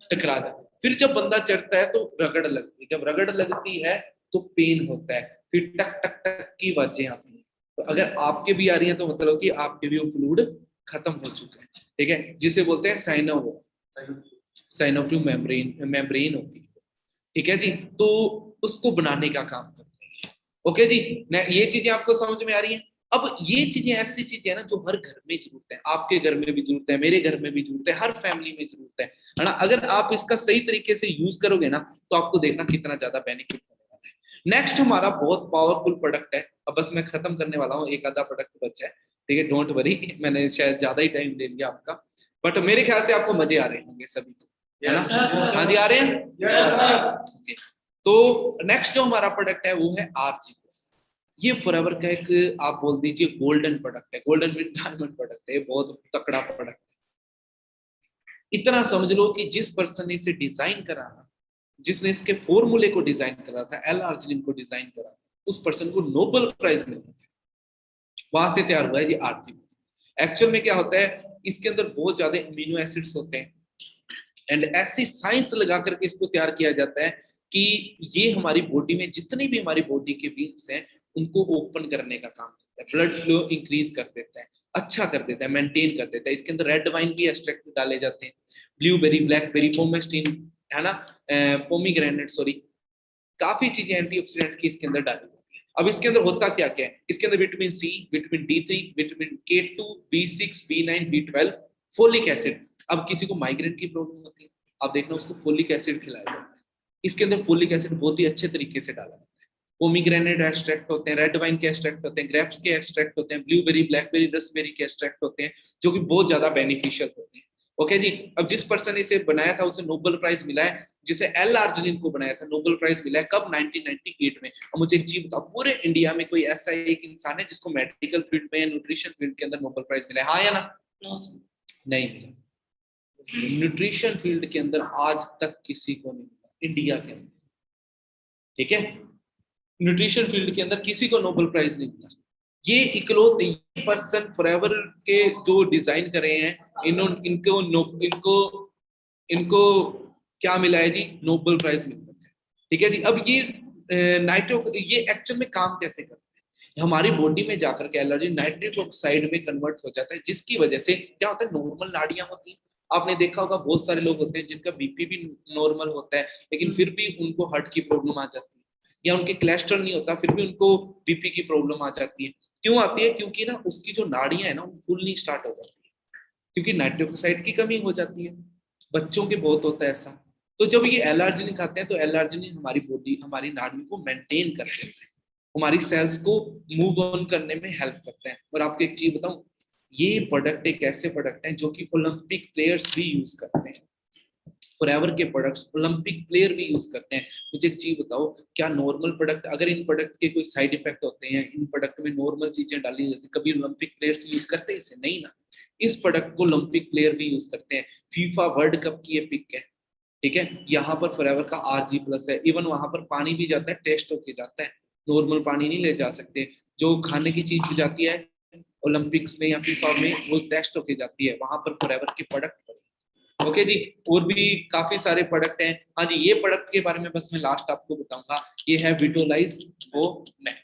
Speaker 1: टकरा जाते हैं। फिर जब बंदा चढ़ता है तो रगड़ लगती है, जब रगड़ लगती है तो पेन होता है, फिर टक टक टक की आवाजें आती हैं। तो अगर आपके भी आ रही है तो मतलब कि आपके भी वो फ्लूइड खत्म हो चुका है। ठीक है, जिसे बोलते हैं साइनोफ्यूम मेम्ब्रेन होती है। ठीक है जी, तो उसको बनाने का काम करते हैं। ओके जी, ये चीजें आपको समझ में आ रही हैं? अब ये चीजें ऐसी चीजें है ना जो हर घर में जरूरत है, आपके घर में भी जरूरत है, मेरे घर में भी जरूरत है, हर फैमिली में जरूरत है ना? अगर आप इसका सही तरीके से यूज करोगे ना तो आपको देखना कितना ज्यादा बेनिफिट होने वाला है। नेक्स्ट हमारा बहुत पावरफुल प्रोडक्ट है, अब बस मैं खत्म करने वाला हूँ, एक आधा प्रोडक्ट बचा है। ठीक है, डोंट वरी, मैंने शायद ज्यादा ही टाइम ले लिया आपका, बट मेरे ख्याल से आपको मजे आ रहे होंगे सभी को, है ना? हाँ जी, आ रहे हैं? Okay. तो नेक्स्ट जो हमारा प्रोडक्ट है वो है आरजी प्लस। ये फॉरएवर का एक आप बोल दीजिए गोल्डन प्रोडक्ट है, गोल्डन विद डायमंड प्रोडक्ट है, बहुत तकड़ा प्रोडक्ट है। इतना समझ लो कि जिस पर्सन ने इसे डिजाइन करा था, जिसने इसके फॉर्मूले को डिजाइन करा था, एल आर्जिनिन को डिजाइन करा था, उस पर्सन को नोबेल प्राइज मिला था। वहां से तैयार हुआ है ये आरजी प्लस। एक्चुअल में क्या होता है, इसके अंदर बहुत ज्यादा अमीनो एसिड्स होते हैं एंड ऐसी साइंस लगा करके इसको तैयार किया जाता है कि ये हमारी बॉडी में जितनी भी हमारी बॉडी के वेन्स हैं उनको ओपन करने का काम करता है, ब्लड फ्लो इंक्रीज कर देता है, अच्छा कर देता है, मेंटेन कर देता है। इसके अंदर रेड वाइन भी एक्सट्रैक्ट डाले जाते हैं, ब्लूबेरी, ब्लैकबेरी, पोमेस्टीन, है ना, पोमीग्रेनेट, सॉरी, काफी चीजें एंटीऑक्सीडेंट की इसके अंदर डाली जाती है। अब इसके अंदर होता क्या क्या है, इसके अंदर vitamin C, vitamin D3, vitamin K2, B6, B9, B12, folic acid. अब किसी को माइग्रेन की प्रॉब्लम होती है, आप देखना उसको फोलिक एसिड खिलाया जाता है। इसके अंदर फोलिक एसिड बहुत ही अच्छे तरीके से डाला जाता है। पोमीग्रेनेट एक्सट्रैक्ट होते हैं, रेड वाइन के एक्सट्रैक्ट होते हैं, ग्रेप्स के एक्सट्रैक्ट होते हैं, ब्लूबेरी, ब्लैकबेरी, रसबेरी के एक्सट्रैक्ट होते हैं, जो कि बहुत ज्यादा बेनिफिशियल होते हैं। ओके जी, अब जिस पर्सन ने इसे बनाया था उसे नोबेल प्राइज मिला है, जिसे एल आर्जिनिन को बनाया था नोबेल प्राइज मिला है कब? 1998 में। अब मुझे एक चीज बताओ, पूरे इंडिया में कोई ऐसा एक इंसान है जिसको मेडिकल फील्ड में, न्यूट्रिशन फील्ड के अंदर नोबेल प्राइज मिला है? हाँ या ना? नहीं मिला। न्यूट्रिशन फील्ड के अंदर आज तक किसी को नहीं मिला इंडिया के अंदर। ठीक है, न्यूट्रिशन फील्ड के अंदर किसी को नोबेल प्राइज नहीं मिला। ये इकलौते ये पर्सन फॉरएवर के जो डिजाइन करे हैं, इनको इनको क्या मिला है जी? नोबेल प्राइज मिला है। ठीक है जी, अब ये नाइट्रो ये एक्चुअल में काम कैसे करते हैं? हमारी बॉडी में जाकर के एलर्जी नाइट्रिक ऑक्साइड में कन्वर्ट हो जाता है, जिसकी वजह से क्या होता है, नॉर्मल नाड़ियां होती हैं। आपने देखा होगा बहुत सारे लोग होते हैं जिनका बीपी भी नॉर्मल होता है, लेकिन फिर भी उनको हार्ट की प्रॉब्लम आ जाती है, या उनके कोलेस्ट्रॉल नहीं होता फिर भी उनको बीपी की प्रॉब्लम आ जाती है। क्यों आती है? क्योंकि ना उसकी जो नाड़ियां है ना वो फुल नहीं स्टार्ट हो जाती है, क्योंकि नाइट्रिक ऑक्साइड की कमी हो जाती है। बच्चों के बहुत होता है ऐसा। तो जब ये एल-आर्जिनिन खाते हैं तो एल-आर्जिनिन हमारी बॉडी, हमारी नाड़ियों को मेंटेन कर देते हैं, हमारी सेल्स को मूव ऑन करने में हेल्प करते हैं। और आपको एक चीज बताऊं, ये प्रोडक्ट एक ऐसे प्रोडक्ट हैं जो कि ओलंपिक प्लेयर्स भी यूज करते हैं। फॉरएवर के प्रोडक्ट्स ओलंपिक प्लेयर भी यूज करते हैं। मुझे एक चीज बताओ, क्या नॉर्मल प्रोडक्ट, अगर इन प्रोडक्ट के कोई साइड इफेक्ट होते हैं, इन प्रोडक्ट में नॉर्मल चीजें डाली जाती है, कभी ओलंपिक प्लेयर्स यूज करते हैं इसे? नहीं ना। इस प्रोडक्ट को ओलंपिक प्लेयर भी यूज करते हैं। फीफा वर्ल्ड कप की ये पिक है, ठीक है, यहाँ पर फॉरएवर का आरजी प्लस है। इवन वहां पर पानी भी जाता है, टेस्ट होके जाता है, नॉर्मल पानी नहीं ले जा सकते। जो खाने की चीज जाती है ओलंपिक्स में या फीफा में, वो टेस्ट होके जाती है, वहां पर फॉरएवर के प्रोडक्ट। ओके जी, और भी काफी सारे प्रोडक्ट हैं। हाँ जी, ये प्रोडक्ट के बारे में बस मैं लास्ट आपको बताऊंगा, ये है Vitolize for man.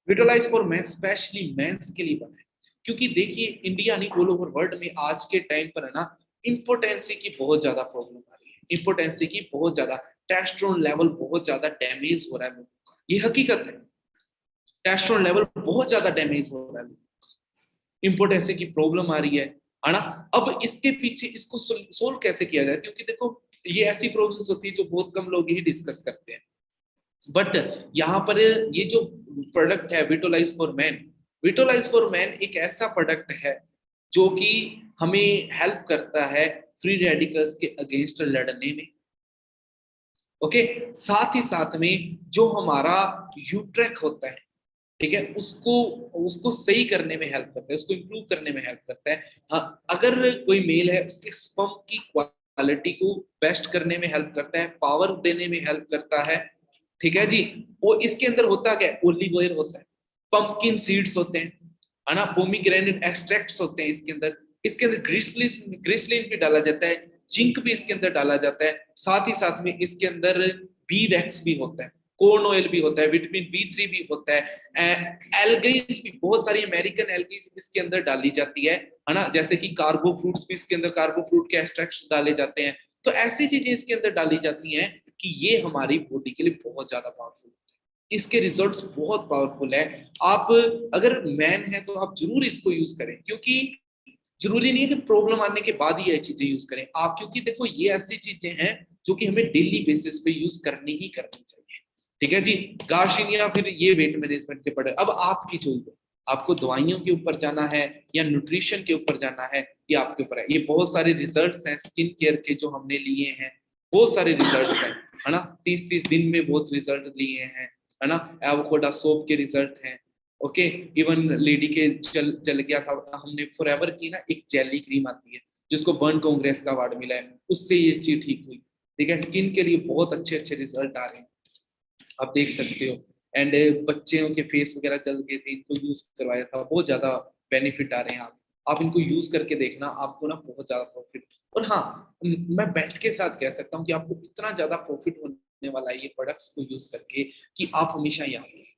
Speaker 1: Vitolize for man specially men's के लिए बना है, क्योंकि देखिए इंडिया नहीं, ऑल ओवर वर्ल्ड में आज के टाइम पर है ना, इंपोटेंसी की बहुत ज्यादा प्रॉब्लम आ रही है, इंपोटेंसी की बहुत ज्यादा, टेस्टोस्टेरोन लेवल बहुत ज्यादा डैमेज हो रहा है लोगों का, ये हकीकत है। टेस्टोस्टेरोन लेवल बहुत ज्यादा डैमेज हो रहा है, इंपोर्टेंसी की प्रॉब्लम आ रही है ना? अब इसके पीछे इसको सोल्व कैसे किया जाए, क्योंकि देखो ये ऐसी प्रॉब्लम्स होती है जो बहुत कम लोग ही डिस्कस करते हैं। बट यहाँ पर ये जो प्रोडक्ट है Vitolize for man, Vitolize for man एक ऐसा प्रोडक्ट है जो कि हमें हेल्प करता है फ्री रेडिकल्स के अगेंस्ट लड़ने में। ओके, साथ ही साथ में जो हमारा यूट्रेक होता है, ठीक है, उसको उसको सही करने में हेल्प करता है, उसको इम्प्रूव करने में हेल्प करता है। हाँ, अगर कोई मेल है उसके स्पर्म की क्वालिटी को बेस्ट करने में हेल्प करता है, पावर देने में हेल्प करता है। ठीक है जी। और इसके अंदर होता क्या है, ओलिव ऑयल होता है, पंपकिन सीड्स होते हैं, है ना, पोमीग्रेनेट एक्सट्रैक्ट्स होते हैं इसके अंदर ग्लिसरीन ग्लिसरीन भी डाला जाता है, जिंक भी इसके अंदर डाला जाता है, साथ में इसके अंदर बी वैक्स भी होता है, कॉर्न ऑयल भी होता है, विटामिन B3 भी होता है, एल्गीज भी, बहुत सारी अमेरिकन एल्गीज इसके अंदर डाली जाती है ना, जैसे कि कार्बो फ्रूट्स भी इसके अंदर कार्बो फ्रूट के एक्सट्रैक्ट्स डाले जाते हैं। तो ऐसी चीजें इसके अंदर डाली जाती हैं कि ये हमारी बॉडी के लिए बहुत ज्यादा पावरफुल है, इसके रिजल्ट्स बहुत पावरफुल है। आप अगर मैन है तो आप जरूर इसको यूज करें, क्योंकि जरूरी नहीं है कि प्रॉब्लम आने के बाद ही ये चीजें यूज करें आप, क्योंकि देखो ये ऐसी चीजें हैं जो कि हमें डेली बेसिस पे यूज करनी ही करनी चाहिए। ठीक है जी। गार्सिनिया फिर ये वेट मैनेजमेंट के पड़े, अब आपकी चॉइस है, आपको दवाइयों के ऊपर जाना है या न्यूट्रिशन के ऊपर जाना है, ये आपके ऊपर है। ये बहुत सारे रिजल्ट्स हैं स्किन केयर के जो हमने लिए हैं, बहुत सारे रिजल्ट्स हैं, है ना, 30-30 दिन में बहुत रिजल्ट लिए हैं, है ना, एवोकाडो सोप के रिजल्ट हैं। ओके, इवन लेडी के चल गया था, हमने फॉरएवर की ना एक जेली क्रीम आती है जिसको बर्न कांग्रेस का अवार्ड मिला है, उससे ये चीज ठीक हुई। ठीक है, स्किन के लिए बहुत अच्छे अच्छे रिजल्ट आ रहे हैं, आप देख सकते हो। एंड बच्चों के फेस वगैरह चल गए थे, इनको यूज करवाया था, बहुत ज्यादा बेनिफिट आ रहे हैं। आप इनको यूज करके देखना, आपको ना बहुत ज्यादा प्रॉफिट। और हाँ, मैं बेट के साथ कह सकता हूँ कि आपको इतना ज्यादा प्रॉफिट होने वाला है ये प्रोडक्ट्स को यूज करके कि आप हमेशा याद रखेंगे।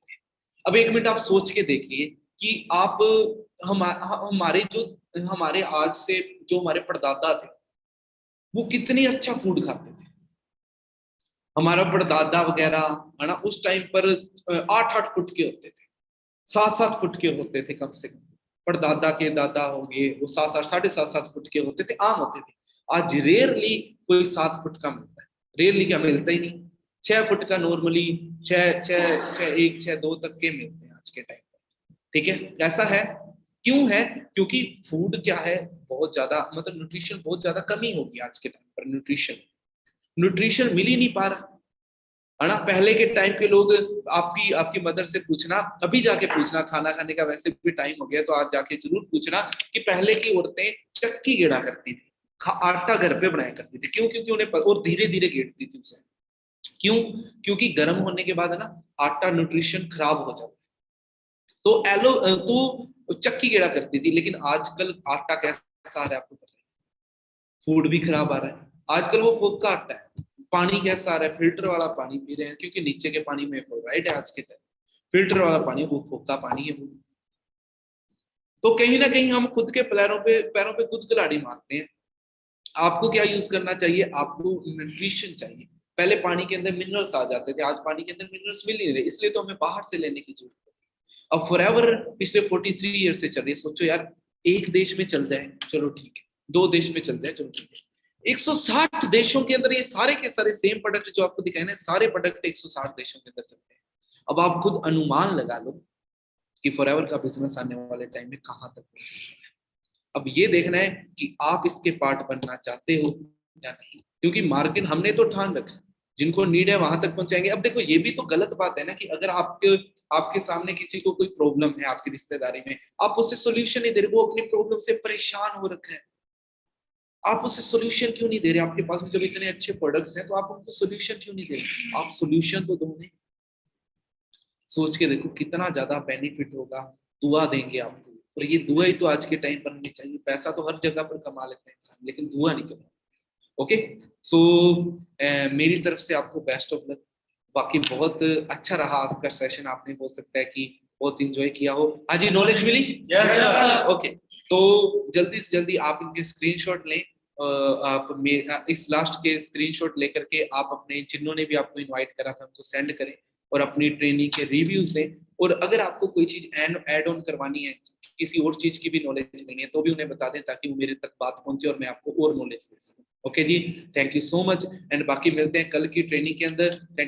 Speaker 1: अब एक मिनट आप सोच के देखिए कि आप हमारे जो हमारे आज से जो हमारे परदादा थे वो कितनी अच्छा फूड खाते थे। हमारा परदादा वगैरह, है ना, उस टाइम पर 8-8 फुट के होते थे, 7-7 फुट के होते थे कम से कम। परदादा के दादा हो गए वो 7-7 7.5-7 फुट के होते थे, आम होते थे। आज रेयरली कोई 7 फुट का मिलता है, रेयरली क्या मिलता ही नहीं। 6 फुट का नॉर्मली, 6-6-6-1-6-2 तक के मिलते हैं आज के टाइम पर। ठीक है, ऐसा है। क्यों है? क्योंकि फूड क्या है, बहुत ज्यादा मतलब न्यूट्रिशन बहुत ज्यादा कमी होगी आज के टाइम पर। न्यूट्रिशन न्यूट्रिशन मिल ही नहीं पा रहा, है ना। पहले के टाइम के लोग, आपकी आपकी मदर से पूछना, अभी जाके पूछना, खाना खाने का वैसे भी टाइम हो गया तो आज जाके जरूर पूछना कि पहले की औरतें चक्की गेड़ा करती थी, आटा घर पे बनाया करती थी। क्यों? क्योंकि उन्हें और धीरे धीरे गेड़ती थी उसे। क्यों? क्योंकि गर्म होने के बाद है ना, आटा न्यूट्रिशन खराब हो जाता है, तो तो चक्की गेड़ा करती थी। लेकिन आजकल आटा कैसा आ रहा है आपको पता है, फूड भी खराब आ रहा है आजकल, वो फोक का आटा है। पानी कैसा आ रहा है, फिल्टर वाला पानी पी रहे हैं, क्योंकि नीचे के पानी में फ्लोराइड है आज के टाइम, फिल्टर वाला पानी, वो फोका पानी है वो। तो कहीं ना कहीं हम खुद के पैरों पे खुद कुल्हाड़ी मारते हैं। आपको क्या यूज करना चाहिए, आपको न्यूट्रिशन चाहिए। पहले पानी के अंदर मिनरल्स आ जाते थे, आज पानी के अंदर मिनरल्स मिल नहीं रहे, इसलिए तो हमें बाहर से लेने की जरूरत है। अब फॉरएवर पिछले 43 ईयर से चल रही है। सोचो यार, एक देश में चल जाए चलो ठीक है, 2 देश में चल जाए चलो ठीक है, 160 देशों के अंदर ये सारे के सारे सेम प्रोडक्ट जो आपको दिखाए ना, सारे प्रोडक्ट 160 देशों के अंदर चलते हैं। अब आप खुद अनुमान लगा लो कि फॉरएवर का बिजनेस आने वाले टाइम में कहां तक पहुंचेगा। अब ये देखना है कि आप इसके पार्ट बनना चाहते हो या नहीं, क्योंकि मार्केट हमने तो ठान रखा, जिनको नीड है वहां तक पहुंचाएंगे। अब देखो ये भी तो गलत बात है ना कि अगर आपके आपके सामने किसी को कोई प्रॉब्लम है आपकी रिश्तेदारी में, आप उससे सोल्यूशन नहीं दे रहे, वो अपनी प्रॉब्लम से परेशान हो रखा है, आप उसे सोल्यूशन क्यों नहीं दे रहे? आपके पास में जब इतने अच्छे प्रोडक्ट्स हैं तो आप उनको सोल्यूशन क्यों नहीं दे रहे? आप सोल्यूशन तो दो। सोच के देखो कितना ज्यादा बेनिफिट होगा। दुआ देंगे आपको, और ये दुआ ही तो आज के टाइम पर होनी चाहिए। पैसा तो हर जगह पर कमा लेते हैं इंसान, लेकिन दुआ नहीं कमा। ओके, सो मेरी तरफ से आपको बेस्ट ऑफ लक। बाकी बहुत अच्छा रहा आज का सेशन, आपने हो सकता है कि बहुत इंजॉय किया हो। हाँ जी, नॉलेज मिली?
Speaker 2: Yes, sir.
Speaker 1: ओके, तो जल्दी से जल्दी आप इनके स्क्रीनशॉट लें। इस लास्ट के स्क्रीनशॉट लेकर के आप अपने जिन्होंने भी आपको इनवाइट करा था उनको सेंड करें, और अपनी ट्रेनिंग के रिव्यूज लें। और अगर आपको कोई चीज ऐड ऑन करवानी है, किसी और चीज की भी नॉलेज लेनी है, तो भी उन्हें बता दें ताकि वो मेरे तक बात पहुंचे और मैं आपको और नॉलेज दे सकूं। ओके जी, thank you so much. And बाकी मिलते हैं कल की ट्रेनिंग के अंदर। थैंक